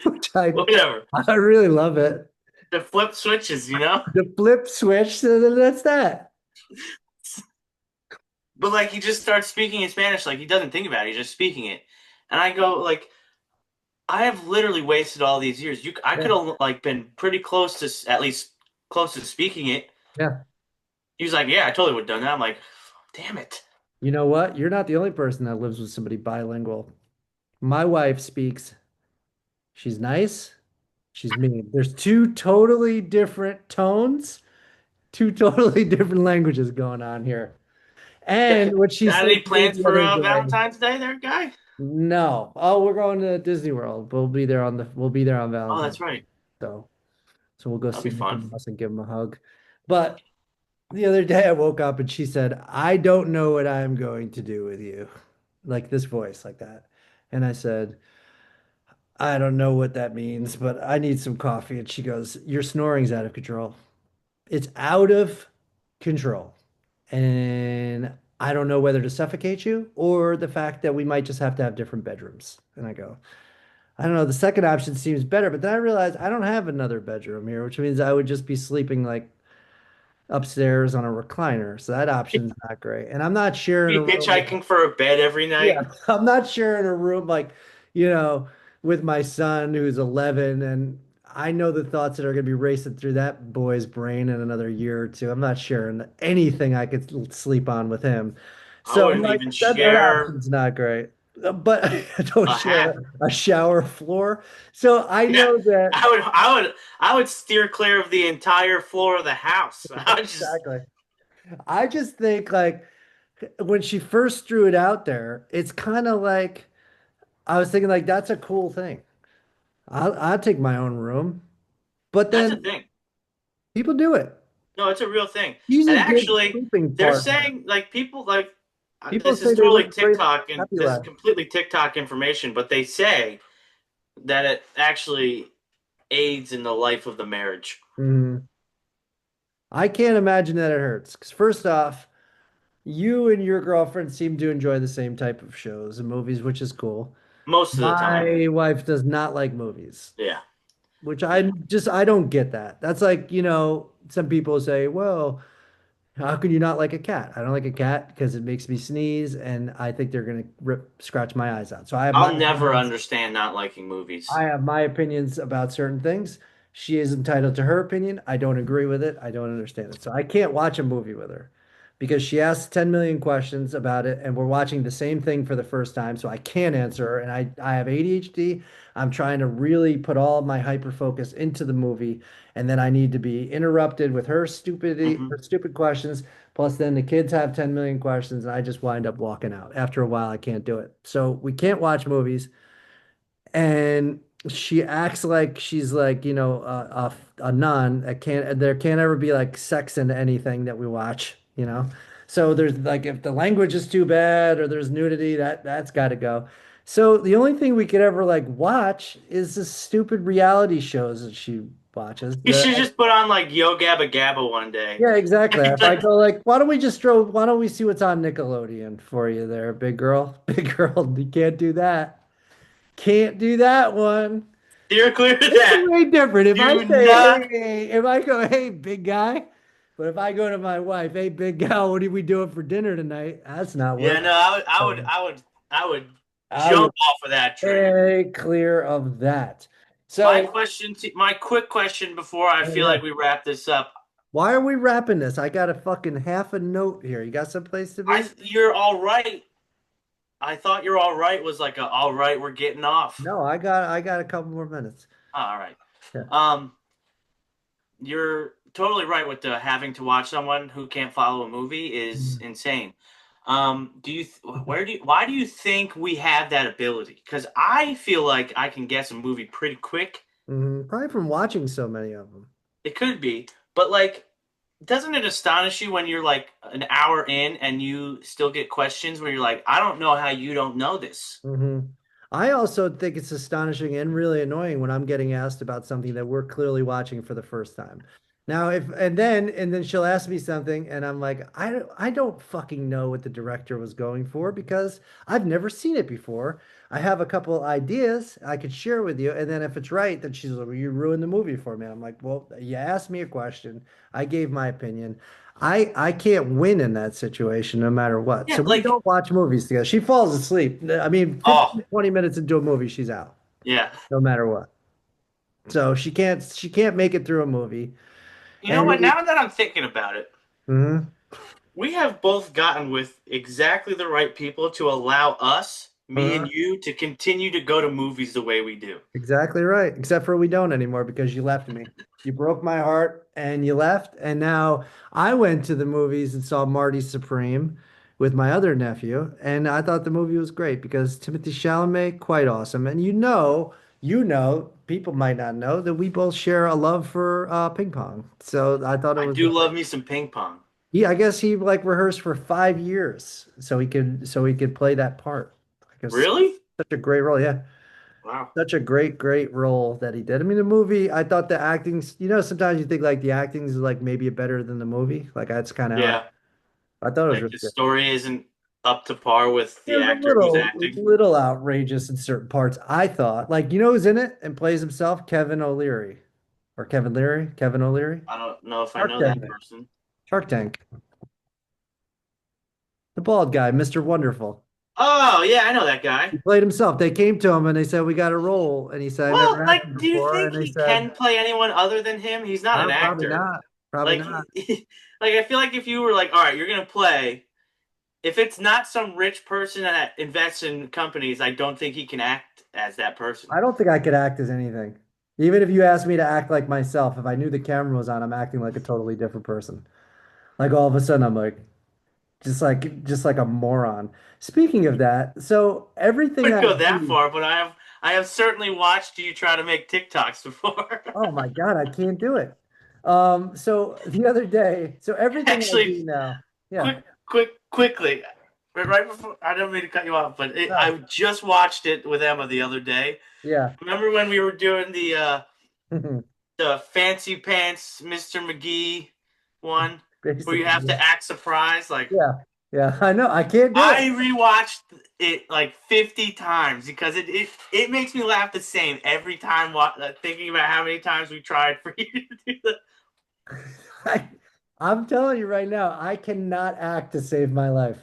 Which I whatever, I really love it. the flip switches. The flip switch, so that's that. But like he just starts speaking in Spanish, like he doesn't think about it, he's just speaking it, and I go like. I have literally wasted all these years. I Yeah. could have like been pretty close to at least close to speaking it. Yeah. He was like, "Yeah, I totally would have done that." I'm like, "Damn it!" You know what? You're not the only person that lives with somebody bilingual. My wife speaks, she's nice, she's mean. There's two totally different tones, two totally different languages going on here. And what she Got said any to me plans the for other day, Valentine's Day, there, guy? no. Oh, we're going to Disney World. We'll be there on Oh, Valentine's. that's right. So so we'll go That'll see be Mickey fun. Mouse and give him a hug. But the other day I woke up and she said, I don't know what I'm going to do with you. Like this voice, like that. And I said, I don't know what that means, but I need some coffee. And she goes, your snoring's out of control. It's out of control. And I don't know whether to suffocate you or the fact that we might just have to have different bedrooms. And I go, I don't know. The second option seems better, but then I realized I don't have another bedroom here, which means I would just be sleeping like upstairs on a recliner. So that option's not great. And I'm not sharing a Be room with, hitchhiking for a bed every yeah, night. I'm not sharing a room like, you know, with my son who's 11. And I know the thoughts that are going to be racing through that boy's brain in another year or two. I'm not sharing anything I could sleep on with him. I So I'm wouldn't like, even that share option's not great. But I don't a share hat. a shower floor. So I Yeah, know that I would steer clear of the entire floor of the house. I would just exactly. I just think like when she first threw it out there, it's kind of like I was thinking like that's a cool thing. I'll take my own room, but that's a then thing. people do it. No, it's a real thing. She's And a good actually, sleeping they're partner. saying like people like People this say is they totally live a great, TikTok and happy this is life. completely TikTok information, but they say that it actually aids in the life of the marriage Mhm. I can't imagine that it hurts. Because first off, you and your girlfriend seem to enjoy the same type of shows and movies, which is cool. most of the time. My wife does not like movies, Yeah, which yeah. I don't get that. That's like, some people say, well, how can you not like a cat? I don't like a cat because it makes me sneeze and I think they're gonna scratch my eyes out. So I have my I'll never opinions. understand not liking movies. I have my opinions about certain things. She is entitled to her opinion. I don't agree with it. I don't understand it. So I can't watch a movie with her because she asks 10 million questions about it and we're watching the same thing for the first time. So I can't answer her. And I have ADHD. I'm trying to really put all of my hyper focus into the movie. And then I need to be interrupted with Hmm. her stupid questions. Plus, then the kids have 10 million questions and I just wind up walking out. After a while, I can't do it. So we can't watch movies and she acts like she's like a nun that can't there can't ever be like sex in anything that we watch. So there's like if the language is too bad or there's nudity that's got to go. So the only thing we could ever like watch is the stupid reality shows that she watches. You should just put on like Yo Gabba Gabba one day. Yeah, exactly. If I go like, why don't we see what's on Nickelodeon for you there, big girl? Big girl, you can't do that. Can't do that one. Steer clear of It's that. way different. If I Do say, not. hey, if I go, hey, big guy, but if I go to my wife, hey, big gal, what are we doing for dinner tonight? That's not Yeah, working. no, So I would I jump would off of that train. stay clear of that. My So, question, my quick question before I oh, feel yeah. like we wrap this up. Why are we wrapping this? I got a fucking half a note here. You got someplace to be? You're all right. I thought you're all right was like a all right, we're getting off. No, I got a couple more minutes. Oh, all right. Yeah. Um, you're totally right with the having to watch someone who can't follow a movie is insane. Do you where do you why do you think we have that ability? Because I feel like I can guess a movie pretty quick. Probably from watching so many of them. It could be, but like doesn't it astonish you when you're like an hour in and you still get questions where you're like, I don't know how you don't know this. hmm I also think it's astonishing and really annoying when I'm getting asked about something that we're clearly watching for the first time. Now, if and then she'll ask me something, and I'm like, I don't fucking know what the director was going for because I've never seen it before. I have a couple ideas I could share with you, and then if it's right, then she's like, well, you ruined the movie for me. I'm like, well, you asked me a question, I gave my opinion. I can't win in that situation no matter what. Yeah, So we like don't watch movies together. She falls asleep. I mean, oh 15, 20 minutes into a movie, she's out, yeah. no matter what. So she can't make it through a movie. You know And what? Now that I'm thinking about it, Mhm. we have both gotten with exactly the right people to allow us, me and Uh-huh. you, to continue to go to movies the way we do. Exactly right. Except for we don't anymore because you left me. You broke my heart and you left. And now I went to the movies and saw Marty Supreme with my other nephew. And I thought the movie was great because Timothy Chalamet, quite awesome. And people might not know that we both share a love for ping pong. So I thought it I was, do love me some ping pong. I guess he like rehearsed for 5 years so he could play that part. I guess Really? such a great role. Yeah. Wow. Such a great, great role that he did. I mean, the movie, I thought the acting's, sometimes you think like the acting's like maybe better than the movie. Like that's kind of how Yeah. I thought it was Like really the good. story isn't up to par with It the was a actor who's little, acting. little outrageous in certain parts, I thought. Like, who's in it and plays himself? Kevin O'Leary. Or Kevin Leary? Kevin O'Leary? I don't know if I Shark know that Tank. person. Shark Tank. The bald guy, Mr. Wonderful. Oh, yeah, I know that guy. He played himself. They came to him and they said, we got a role. And he said, I Well, never acted like, do you before. think And they he said, can play anyone other than him? He's not an Probably actor. not. Probably Like, not. like I feel like if you were like, all right, you're gonna play, if it's not some rich person that invests in companies, I don't think he can act as that person. I don't think I could act as anything. Even if you asked me to act like myself, if I knew the camera was on, I'm acting like a totally different person. Like all of a sudden I'm like just like a moron. Speaking of that, so everything Wouldn't I go that do, far, but I have certainly watched you try to make TikToks before. oh my God, I can't do it. So the other day, so everything I Actually, do now, yeah, quickly, right before I don't mean to cut you off, but no, I just watched it with Emma the other day. yeah, Remember when we were doing the fancy pants Mr. McGee one where you have basically, to act surprised? Like yeah, yeah, I know, I can't do it. I rewatched it like 50 times because it makes me laugh the same every time thinking about how many times we tried for you to do that. I, I'm telling you right now, I cannot act to save my life.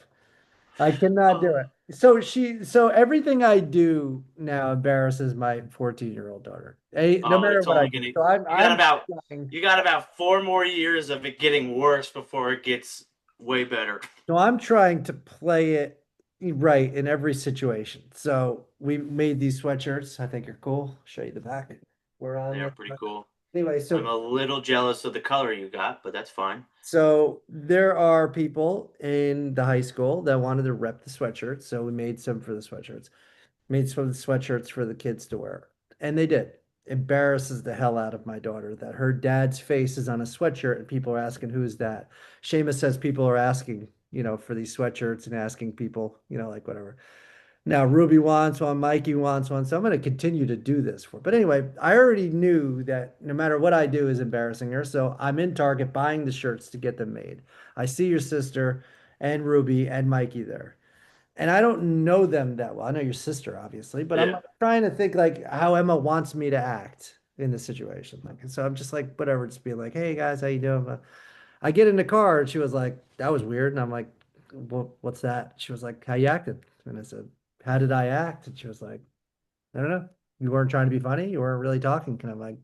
I cannot do Oh, it. So everything I do now embarrasses my 14-year-old daughter. No oh, matter it's what I only do. gonna So I'm you got I'm about trying, you got about 4 more years of it getting worse before it gets way better. so I'm trying to play it right in every situation. So we made these sweatshirts. I think are cool. Show you the back. We're on They're the pretty cool. anyway, I'm so a little jealous of the color you got, but that's fine. so there are people in the high school that wanted to rep the sweatshirts. So we made some for the sweatshirts. Made some sweatshirts for the kids to wear. And they did. Embarrasses the hell out of my daughter that her dad's face is on a sweatshirt and people are asking, who's that? Seamus says people are asking, for these sweatshirts and asking people, like whatever. Now, Ruby wants one, Mikey wants one. So I'm going to continue to do this for. But anyway, I already knew that no matter what I do is embarrassing her. So I'm in Target buying the shirts to get them made. I see your sister and Ruby and Mikey there. And I don't know them that well. I know your sister, obviously, but I'm Yeah. like, trying to think like how Emma wants me to act in this situation. Like, and so I'm just like, whatever, just being like, hey guys, how you doing? But I get in the car and she was like, that was weird. And I'm like, what's that? She was like, how you acted? And I said, how did I act? And she was like, I don't know. You weren't trying to be funny. You weren't really talking. And I'm like,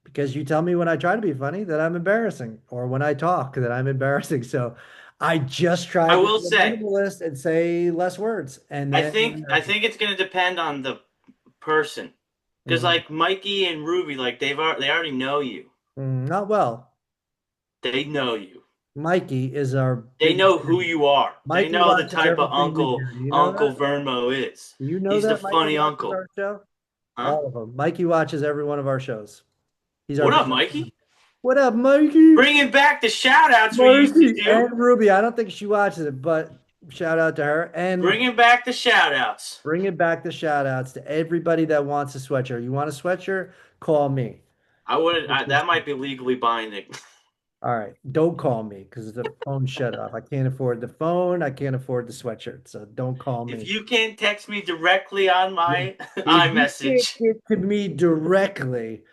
because you tell me when I try to be funny that I'm embarrassing, or when I talk that I'm embarrassing. So I just I tried to will be a say, minimalist and say less words. And I then think I think it's gonna depend on the person. Because Mhm. like Mikey and Ruby, like they already know you. Not well. They know you. Mikey is our They biggest know who enemy. you are. They Mikey know the watches type of everything we uncle do. Do you know Uncle that? Vernmo is. Do you know He's the that Mikey funny watches uncle. our show? Huh? All of them. Mikey watches every one of our shows. He's our What up, biggest fan. Mikey? What up, Mikey? Bringing back the shout outs we used to Mikey do. and Ruby. I don't think she watches it, but shout out to her and Bringing back the shout outs. bringing back the shout outs to everybody that wants a sweatshirt. You want a sweatshirt? Call me. I would that might be legally binding. All right. Don't call me because the phone shut off. I can't afford the phone. I can't afford the sweatshirt. So don't call If me. you can't text me directly on Yeah. my If you can't iMessage, get to me directly,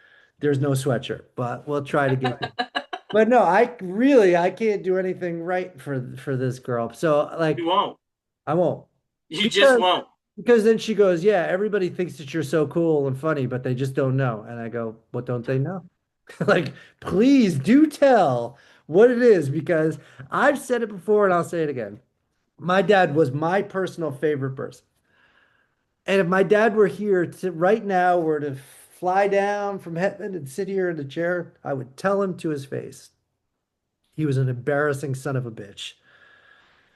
there's no sweatshirt, but we'll try to get you. But no, I can't do anything right for this girl. So you like won't. I won't. You just Because won't. because then she goes, "Yeah, everybody thinks that you're so cool and funny, but they just don't know." And I go, "What don't they know?" Like, please do tell what it is because I've said it before and I'll say it again. My dad was my personal favorite person. And if my dad were here to right now, were to fly down from heaven and sit here in the chair, I would tell him to his face. He was an embarrassing son of a bitch.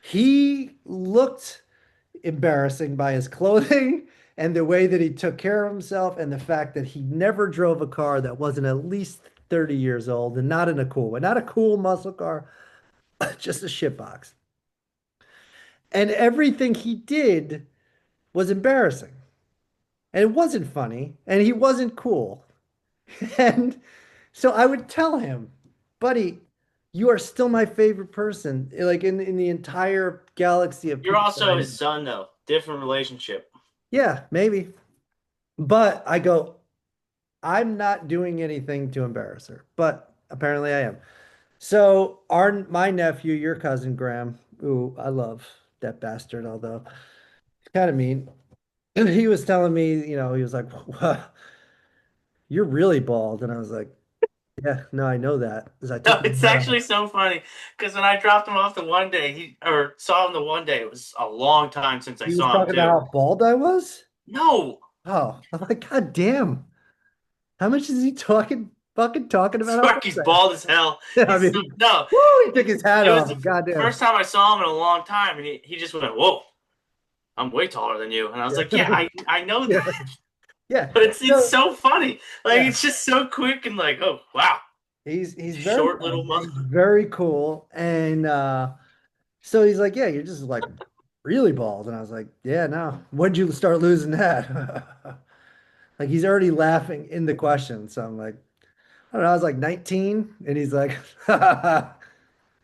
He looked embarrassing by his clothing and the way that he took care of himself and the fact that he never drove a car that wasn't at least 30 years old and not in a cool way, not a cool muscle car, just a shitbox. And everything he did was embarrassing. And it wasn't funny and he wasn't cool. And so I would tell him, buddy, you are still my favorite person, like in the entire galaxy of You're people that I also know. his son, though. Different relationship. Yeah, maybe. But I go, I'm not doing anything to embarrass her, but apparently I am. So our my nephew, your cousin Graham, who I love that bastard, although he's kind of mean. He was telling me, he was like, "Wow, you're really bald," and I was like, "Yeah, no, I know that because I No, took my it's hat off." actually so funny because when I dropped him off the one day, he or saw him the one day, it was a long time since I He was saw him talking about too. how bald I was. No, Oh, I'm like, God damn! How much is he fucking talking about how Sparky's bald bald as hell. I am? I He's mean, no, woo! He took his hat it was off. the God damn. first time I saw him in a long time, and he just went, "Whoa, I'm way taller than you." And I was like, "Yeah, Yeah, I know yeah, that," yeah. but it's So so funny. Like yeah. it's just so quick and like, oh wow, He's very short nice. little mother. He's very cool. And so he's like, "Yeah, you're just like really bald." And I was like, "Yeah, no. When'd you start losing that?" Like he's already laughing in the question. So I'm like, I don't know, I was like 19, and he's like, "That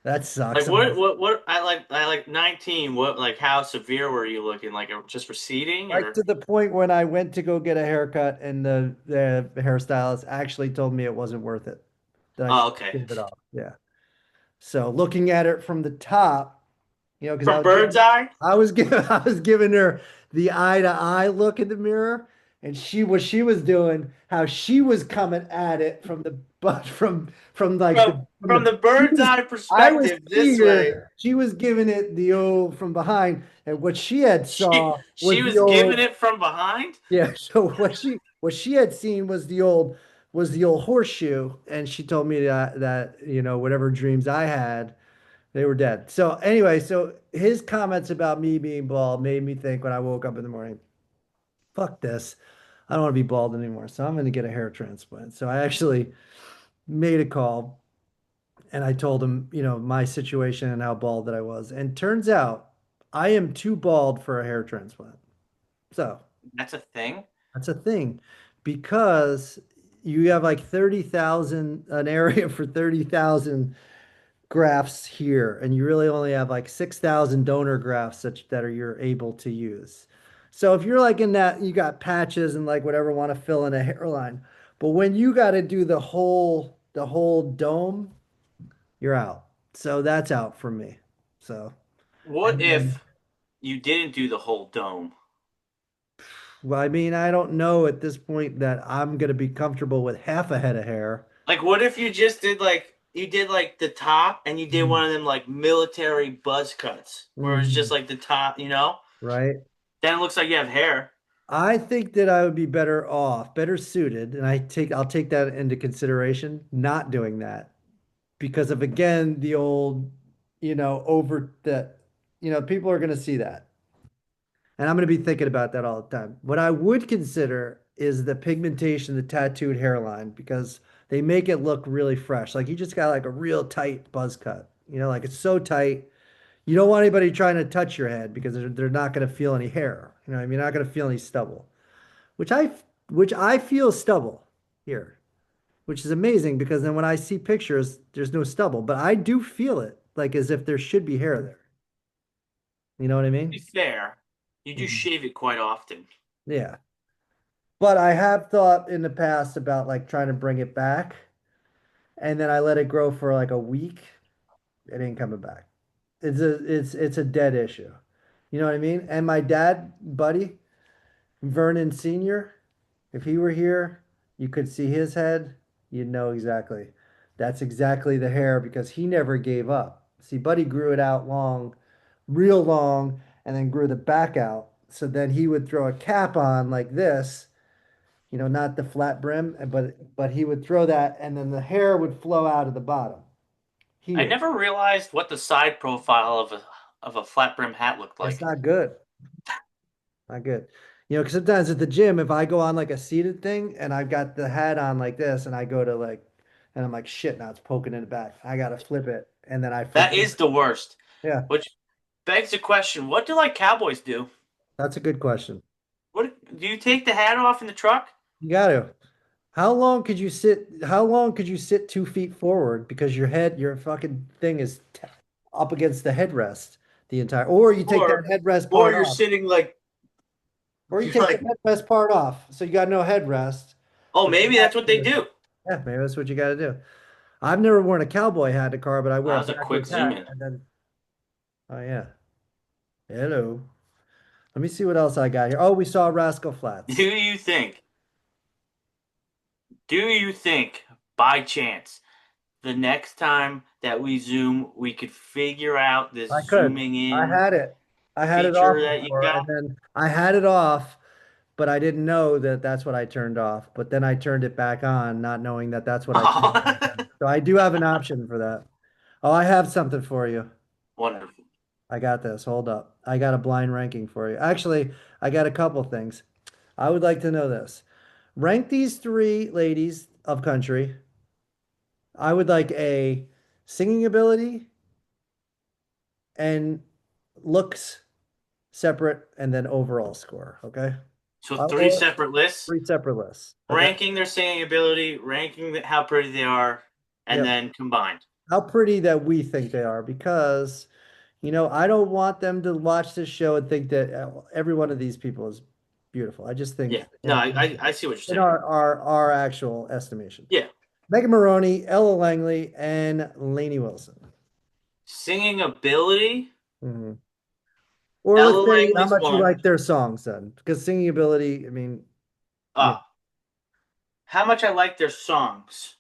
Like sucks." I'm what I like 19. What like how severe were you looking? Like just receding like or to the point when I went to go get a haircut, and the hairstylist actually told me it wasn't worth it, that I oh should okay. shave it off. Yeah. So looking at it from the top, because From bird's eye? I was giving her the eye to eye look in the mirror, and what she was doing, how she was coming at it from the but from like From from from the the bird's eye I was perspective this way, here, she was giving it the old from behind, and what she had she saw she was the was giving old. it from behind. Yeah, so what she had seen was the old horseshoe, and she told me that whatever dreams I had, they were dead. So anyway, so his comments about me being bald made me think when I woke up in the morning, fuck this. I don't want to be bald anymore. So I'm going to get a hair transplant. So I actually made a call and I told him, my situation and how bald that I was. And turns out I am too bald for a hair transplant. So That's a thing. that's a thing because you have like 30,000, an area for 30,000 grafts here, and you really only have like 6,000 donor grafts that are you're able to use. So if you're like in that, you got patches and like whatever want to fill in a hairline, but when you got to do the whole dome, you're out. So that's out for me. So, What and then, if you didn't do the whole dome? well, I mean, I don't know at this point that I'm gonna be comfortable with half a head of hair. Like what if you just did like you did like the top and you did Mhm. one of them like military buzz cuts where it's just Mhm. like the top, you know? Right? Then it looks like you have hair. I think that I would be better off, better suited, and I'll take that into consideration, not doing that because of again the old, over that, people are going to see that. And I'm going to be thinking about that all the time. What I would consider is the pigmentation, the tattooed hairline, because they make it look really fresh. Like you just got like a real tight buzz cut. Like it's so tight. You don't want anybody trying to touch your head because they're not going to feel any hair. I mean, you're not going to feel any stubble, which I feel stubble here, which is amazing because then when I see pictures, there's no stubble, but I do feel it like as if there should be hair there. You know what I To be mean? fair, you do Mhm. shave it quite often. Yeah. But I have thought in the past about like trying to bring it back, and then I let it grow for like a week. It ain't coming back. It's a dead issue. You know what I mean? And my dad, buddy, Vernon Sr., if he were here, you could see his head, you'd know exactly. That's exactly the hair because he never gave up. See, Buddy grew it out long, real long, and then grew the back out. So then he would throw a cap on like this, not the flat brim, but he would throw that, and then the hair would flow out of the bottom I here. never realized what the side profile of a flat brim hat looked It's like. not good. Not good. Because sometimes at the gym, if I go on like a seated thing and I've got the hat on like this and I go to like, and I'm like, shit, now it's poking in the back. I gotta flip it. And then I That forget. is the worst. Yeah, Which begs the question, what do like cowboys do? that's a good question. What do you take the hat off in the truck? You gotta. How long could you sit 2 feet forward because your fucking thing is up against the headrest the entire, or you take that Or headrest or part you're off, sitting like or you you're take the like, headrest part off, so you got no headrest, oh, but maybe that's what they do. yeah, maybe that's what you gotta do. I've never worn a cowboy hat in a car, but I wear That a was a quick backwards zoom hat in. and then, oh yeah. Hello. Let me see what else I got here. Oh, we saw Rascal Do Flats. you think, do you think by chance the next time that we zoom, we could figure out this I could. zooming I in had it. I had it feature off that you before, and got? then I had it off, but I didn't know that that's what I turned off. But then I turned it back on, not knowing that that's what I turned back on. So I do have an option for that. Oh, I have something for you. Wonderful. I got this. Hold up. I got a blind ranking for you. Actually, I got a couple things. I would like to know this. Rank these three ladies of country. I would like a singing ability and looks separate and then overall score. Okay. So three Or separate lists, three separate lists. Okay. ranking their singing ability, ranking how pretty they are, and Yep. then combined. How pretty that we think they are because, I don't want them to watch this show and think that every one of these people is beautiful. I just Yeah. think No, I see what you're in saying. our actual estimation. Yeah. Megan Maroney, Ella Langley, and Lainey Wilson. Singing ability, Mhm. Or let's Ella say how Langley's much you one. like their songs then, because singing ability, I mean, yeah. How much I like their songs.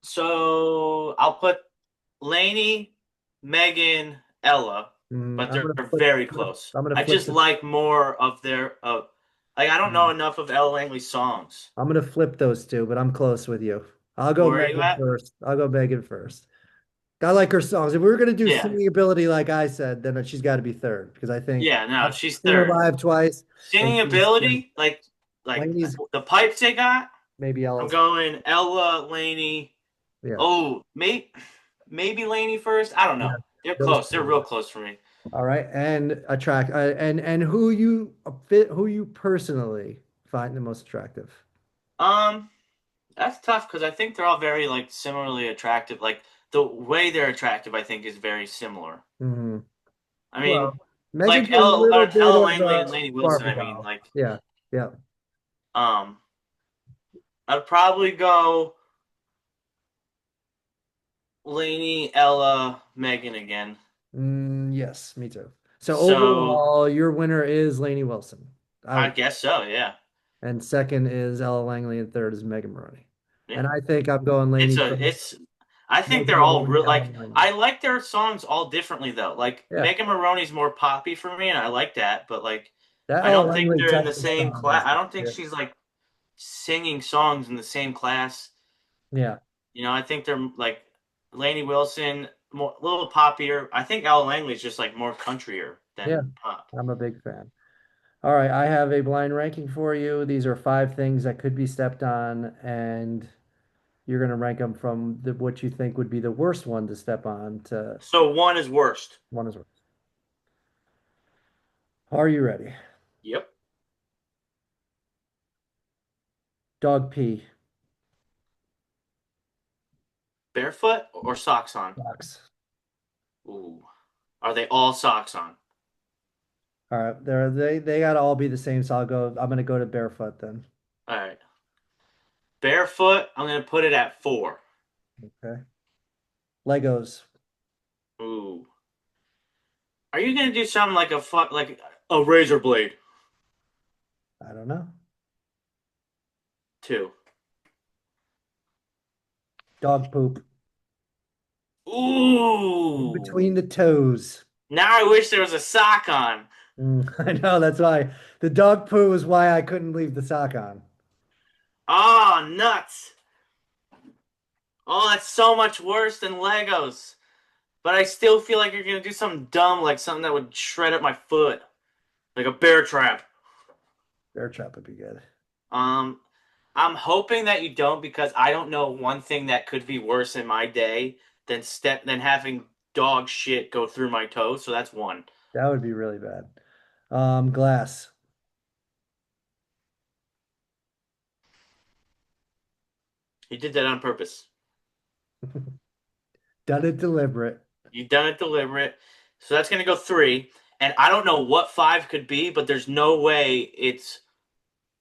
So I'll put Lainey, Megan, Ella, but I'm they're gonna flip. very close. I'm gonna I flip just the. like more of their like I don't know Mhm. enough of Ella Langley's songs. I'm gonna flip those two, but I'm close with you. I'll go Where are you Megan at? first. I'll go Megan first. I like her songs. If we were gonna do Yeah. singing ability, like I said, then she's got to be third because I think Yeah, no, I've she's seen her third. live twice, and Singing she's like ability, like Lainey's the pipes they got, maybe I'm Ella's. going Ella, Laney. Yeah, Oh, maybe Laney first. I don't yeah, know. They're those close. They're two. real close for me. All right, and attract and who you personally find the most attractive. Um, that's tough because I think they're all very like similarly attractive. Like the way they're attractive, I think is very similar. Hmm. I mean, Well, Megan's like a little bit Ella of Langley and a Lainey Wilson. Barbie I mean, doll. like Yeah, yeah. um, I'd probably go Lainey, Ella, Megan again. Yes, me too. So So overall, your winner is Lainey Wilson. I I would, guess so. Yeah. and second is Ella Langley, and third is Megan Maroney. Yeah. And I think I'm going It's Lainey a first, it's I think Megan they're all Maroney, real Ella like Langley. I like their songs all differently though. Like Yeah, Megan Maroney's more poppy for me and I like that, but like that I Ella don't think Langley they're in the Texas same song class. is I don't think yeah, she's like singing songs in the same class. yeah, You know, I think they're like Lainey Wilson, more a little poppier. I think Ella Langley's just like more countryer yeah. than pop. I'm a big fan. All right, I have a blind ranking for you. These are five things that could be stepped on, and you're going to rank them from what you think would be the worst one to step on to So one is worst. one is worst. Are you ready? Yep. Dog pee. Barefoot or socks on? Sucks. Ooh. Are they all socks on? All right, they gotta all be the same, so I'm gonna go to barefoot then. All right. Barefoot, I'm gonna put it at 4. Okay. Legos. Ooh. Are you gonna do something like like a razor blade? I don't know. 2. Dog poop. In Ooh. between the toes. Now I wish there was a sock on. I know that's why the dog poo is why I couldn't leave the sock on. Oh, nuts. Oh, that's so much worse than Legos. But I still feel like you're gonna do something dumb, like something that would shred up my foot, like a bear trap. Bear trap would be good. Um, I'm hoping that you don't because I don't know one thing that could be worse in my day than having dog shit go through my toes. So that's one. That would be really bad. Glass. You did that on purpose. Done it deliberate. You done it deliberate. So that's gonna go 3. And I don't know what 5 could be, but there's no way it's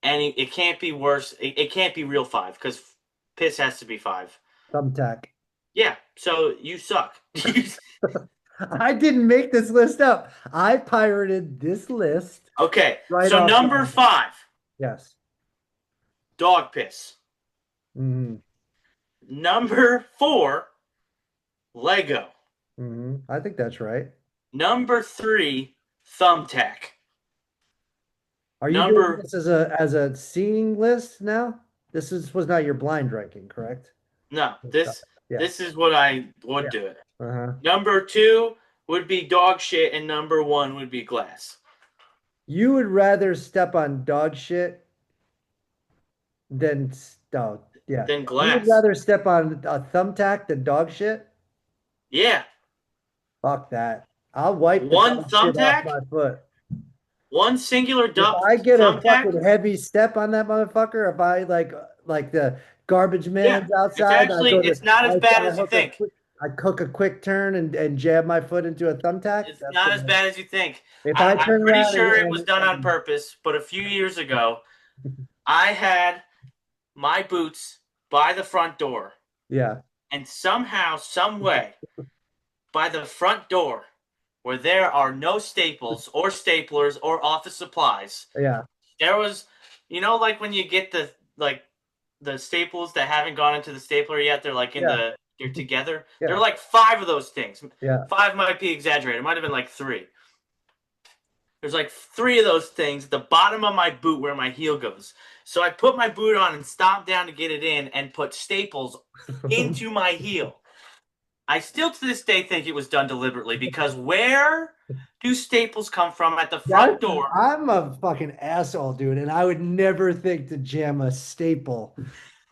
any. It can't be worse. It can't be real 5 because piss has to be 5. Thumbtack. Yeah. So you suck. I didn't make this list up. I pirated this list Okay. right So off the number bat. 5, Yes. dog piss. Hmm. Number 4, Lego. I think that's right. Number 3, thumbtack. Are you doing Number this as a seeing list now? Was not your blind ranking, correct? no, this Yes. is what I would Yeah. do it. Uh-huh. Number 2 would be dog shit, and number 1 would be glass. You would rather step on dog shit than oh, yeah. Then You would glass. rather step on a thumbtack than dog shit? Yeah, Fuck that. I'll wipe the one dog shit off thumbtack, my foot. one singular If I get a thumbtack. fucking heavy step on that motherfucker, if I like the garbage Yeah, man's outside, it's not as bad I as you hook a think. quick turn and jab my foot into a thumbtack. It's That's not as gonna bad as you think. if I I'm turn pretty around sure it was done on and purpose, but a few years ago, I had my boots by the front door, yeah, and somehow, some way, by the front door, where there are no staples or staplers or office supplies, yeah, there was, like when you get the staples that haven't gone into the stapler yet, yeah, they're together. There are yeah, like 5 of those things. yeah. 5 might be exaggerated. It might have been like 3. There's like 3 of those things at the bottom of my boot where my heel goes. So I put my boot on and stomped down to get it in and put staples into my heel. I still to this day think it was done deliberately because where do staples come from at the front That's door? I'm a fucking asshole, dude, and I would never think to jam a staple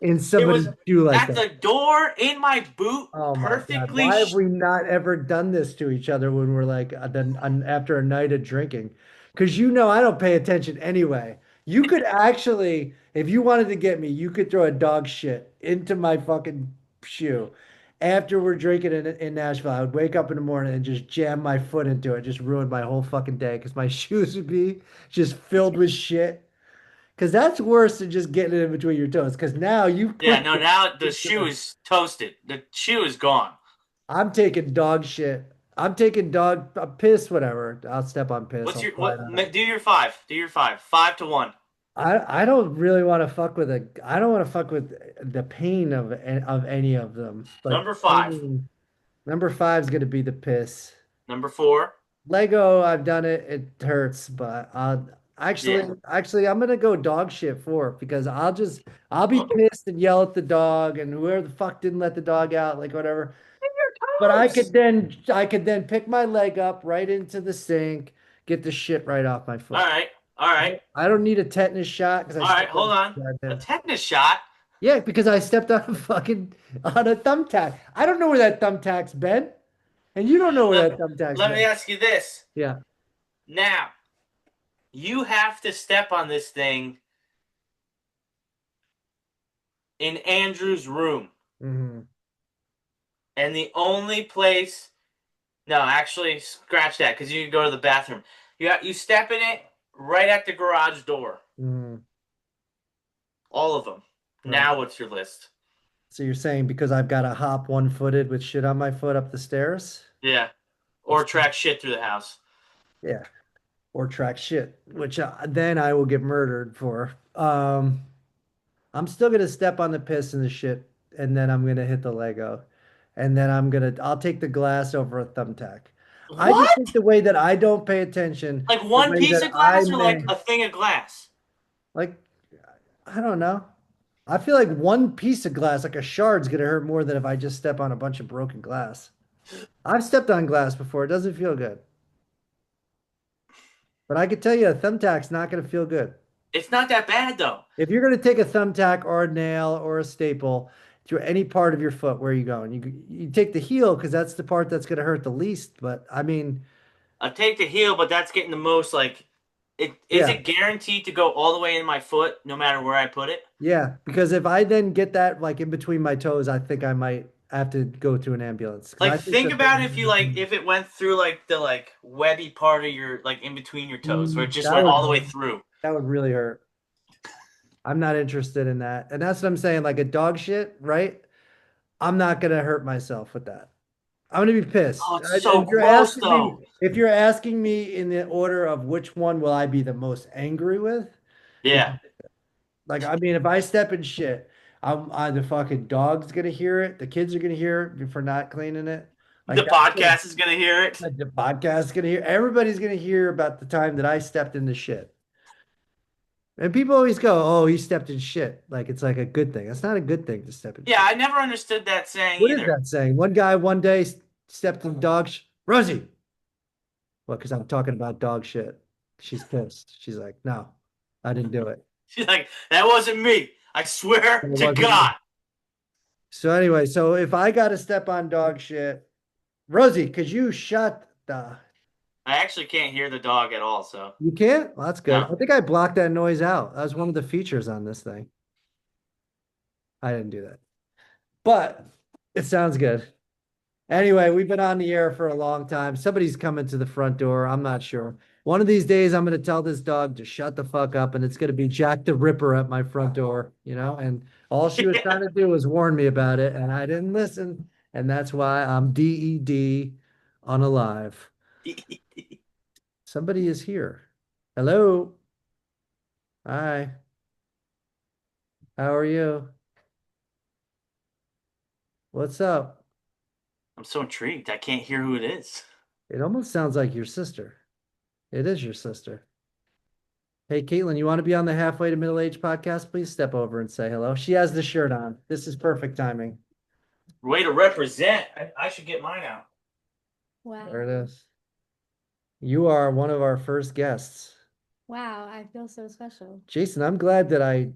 in It somebody's was shoe like at that. the door in my boot, Oh my God. perfectly. Why have we not ever done this to each other when we're like after a night of drinking? Because I don't pay attention anyway. You could actually, if you wanted to get me, you could throw a dog shit into my fucking shoe. After we're drinking in Nashville, I would wake up in the morning and just jam my foot into it, just ruin my whole fucking day because my shoes would be just filled with shit. Because that's worse than just getting it in between your toes. Because now you Yeah, put no, it now the shoe into is toasted. The shoe is gone. I'm taking dog shit. I'm taking dog piss, whatever. I'll step on piss. What's I'll your try what? that. Do your 5. Do your 5. 5-1. I don't really want to fuck with I don't want to fuck with the pain of any of them. But Number I 5. mean, number five is gonna be the piss. Number 4. Lego, I've done it. It hurts, but Yeah. actually, I'm gonna go dog shit for it because I'll be pissed and yell at the dog and whoever the fuck didn't let the dog out, like whatever. But Toes. I could then pick my leg up right into the sink, get the shit right off my All foot. right. All right. I don't need a tetanus shot because I All right. stepped Hold on on. A goddamn. tetanus shot. Yeah, because I stepped on a fucking on a thumbtack. I don't know where that thumbtack's been, and you don't know where Let, that thumbtack's let me been. ask you this. Yeah. Now, you have to step on this thing in Andrew's room. Hmm. And the only place, no, actually, scratch that because you can go to the bathroom. You step in it right at the garage door. Hmm. All of them. Right. Now, what's your list? So you're saying because I've got to hop one-footed with shit on my foot up the stairs? Yeah. Or That's track shit through the house. yeah. Or track shit, which then I will get murdered for. I'm still gonna step on the piss and the shit, and then I'm gonna hit the Lego, and then I'll take the glass over a thumbtack. I just think What? the way that I don't pay attention, Like the one way piece that of I glass or like may a thing of glass? like, I don't know. I feel like one piece of glass, like a shard's gonna hurt more than if I just step on a bunch of broken glass. I've stepped on glass before. It doesn't feel good. But I can tell you a thumbtack's not gonna feel good. It's not that bad though. If you're going to take a thumbtack or a nail or a staple through any part of your foot, where are you going? You take the heel because that's the part that's going to hurt the least. But I mean, I take the heel, but that's getting the most like it is yeah, it guaranteed to go all the way in my foot no matter where I put it? yeah. Because if I then get that like in between my toes, I think I might have to go to an ambulance because Like I think think that about if you like if it went through like the like webby part of your like in between your toes where it just that went would all the way through. that would really hurt. I'm not interested in that, and that's what I'm saying. Like a dog shit, right? I'm not gonna hurt myself with that. I'm gonna be Oh, pissed. it's so gross though. If you're asking me in the order of which one will I be the most angry with, it's Yeah. like I mean, if I step in shit, the fucking dog's gonna hear it, the kids are gonna hear it for not cleaning it. The Like that's podcast is gonna hear it. the podcast's gonna hear. Everybody's gonna hear about the time that I stepped into shit. And people always go, "Oh, he stepped in shit." Like it's like a good thing. That's not a good thing to step in Yeah, shit. I never understood that saying What is either. that saying? One guy one day stepped in dog shit. Rosie. Well, because I'm talking about dog shit. She's pissed. She's like, no, I didn't do it. She's like, that wasn't me. I It swear to wasn't me. God. So anyway, so if I got to step on dog shit, Rosie, could you shut the? I actually can't hear the dog at all, so You can't? Well, that's good. no. I think I blocked that noise out. That was one of the features on this thing. I didn't do that, but it sounds good. Anyway, we've been on the air for a long time. Somebody's coming to the front door. I'm not sure. One of these days, I'm going to tell this dog to shut the fuck up, and it's going to be Jack the Ripper at my front door, you know? And all she was trying to do was warn me about it, and I didn't listen. And that's why I'm DED unalive. Somebody is here. Hello. Hi. How are you? What's up? I'm so intrigued. I can't hear who it is. It almost sounds like your sister. It is your sister. Hey, Caitlin, you want to be on the Halfway to Middle Age podcast? Please step over and say hello. She has the shirt on. This is perfect timing. Way to represent. I should get mine out. There it Wow. is. You are one of our first guests. Wow, I feel so special. Jason, I'm glad that I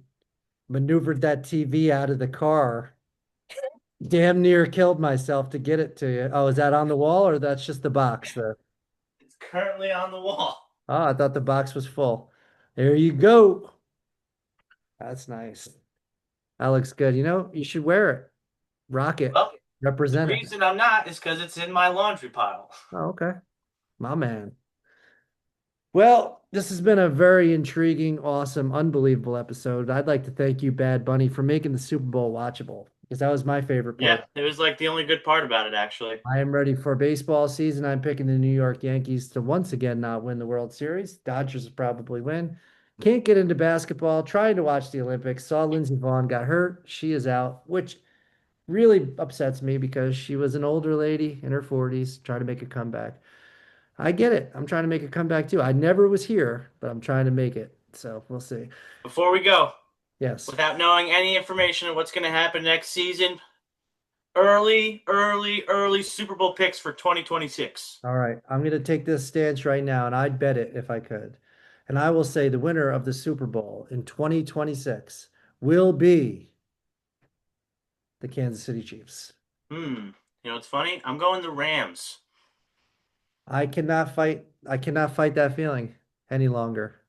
maneuvered that TV out of the car. Damn near killed myself to get it to you. Oh, is that on the wall or that's just the box there? It's currently on the wall. Oh, I thought the box was full. There you go. That's nice. That looks good. You know, you should wear it. Rock it. Well, the Represent it. reason I'm not is because it's in my laundry pile. Oh, okay. My man. Well, this has been a very intriguing, awesome, unbelievable episode. I'd like to thank you, Bad Bunny, for making the Super Bowl watchable because that was my favorite Yeah, part. it was like the only good part about it, actually. I am ready for baseball season. I'm picking the New York Yankees to once again not win the World Series. Dodgers will probably win. Can't get into basketball. Trying to watch the Olympics. Saw Lindsey Vaughn got hurt. She is out, which really upsets me because she was an older lady in her 40s trying to make a comeback. I get it. I'm trying to make a comeback too. I never was here, but I'm trying to make it. So we'll see. Before we go, Yes. without knowing any information on what's going to happen next season, early Super Bowl picks for 2026. All right. I'm going to take this stance right now, and I'd bet it if I could. And I will say the winner of the Super Bowl in 2026 will be the Kansas City Chiefs. Hmm. You know, it's funny. I'm going the Rams. I cannot fight that feeling any longer.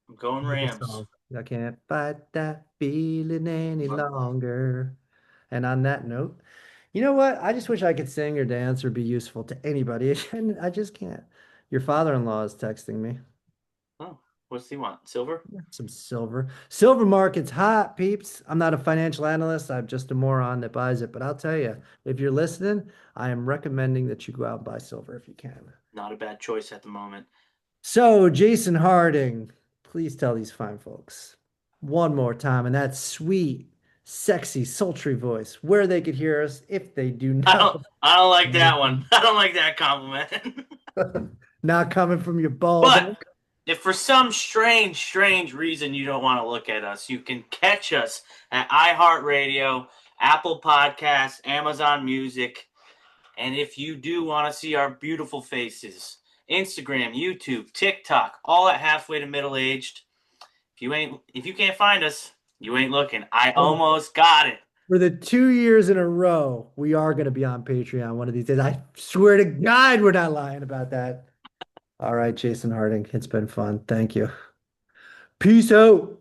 I'm going Like a Rams. song. I can't fight that feeling any longer. And on that note, you know what? I just wish I could sing or dance or be useful to anybody, and I just can't. Your father-in-law is texting me. Oh, what's he want? Silver? Some silver. Silver market's hot, peeps. I'm not a financial analyst. I'm just a moron that buys it. But I'll tell you, if you're listening, I am recommending that you go out and buy silver if you can. Not a bad choice at the moment. So, Jason Harding, please tell these fine folks one more time in that sweet, sexy, sultry voice where they could hear us if they do not. I don't like that one. I don't like that compliment. Not coming from your But bald. if for some strange reason you don't want to look at us, you can catch us at iHeartRadio, Apple Podcasts, Amazon Music, and if you do want to see our beautiful faces, Instagram, YouTube, TikTok, all at halfway to middle aged. If you can't find us, you ain't looking. I Oh, almost got it. for the 2 years in a row, we are going to be on Patreon one of these days. I swear to God, we're not lying about that. All right, Jason Harding, it's been fun. Thank you. Peace out.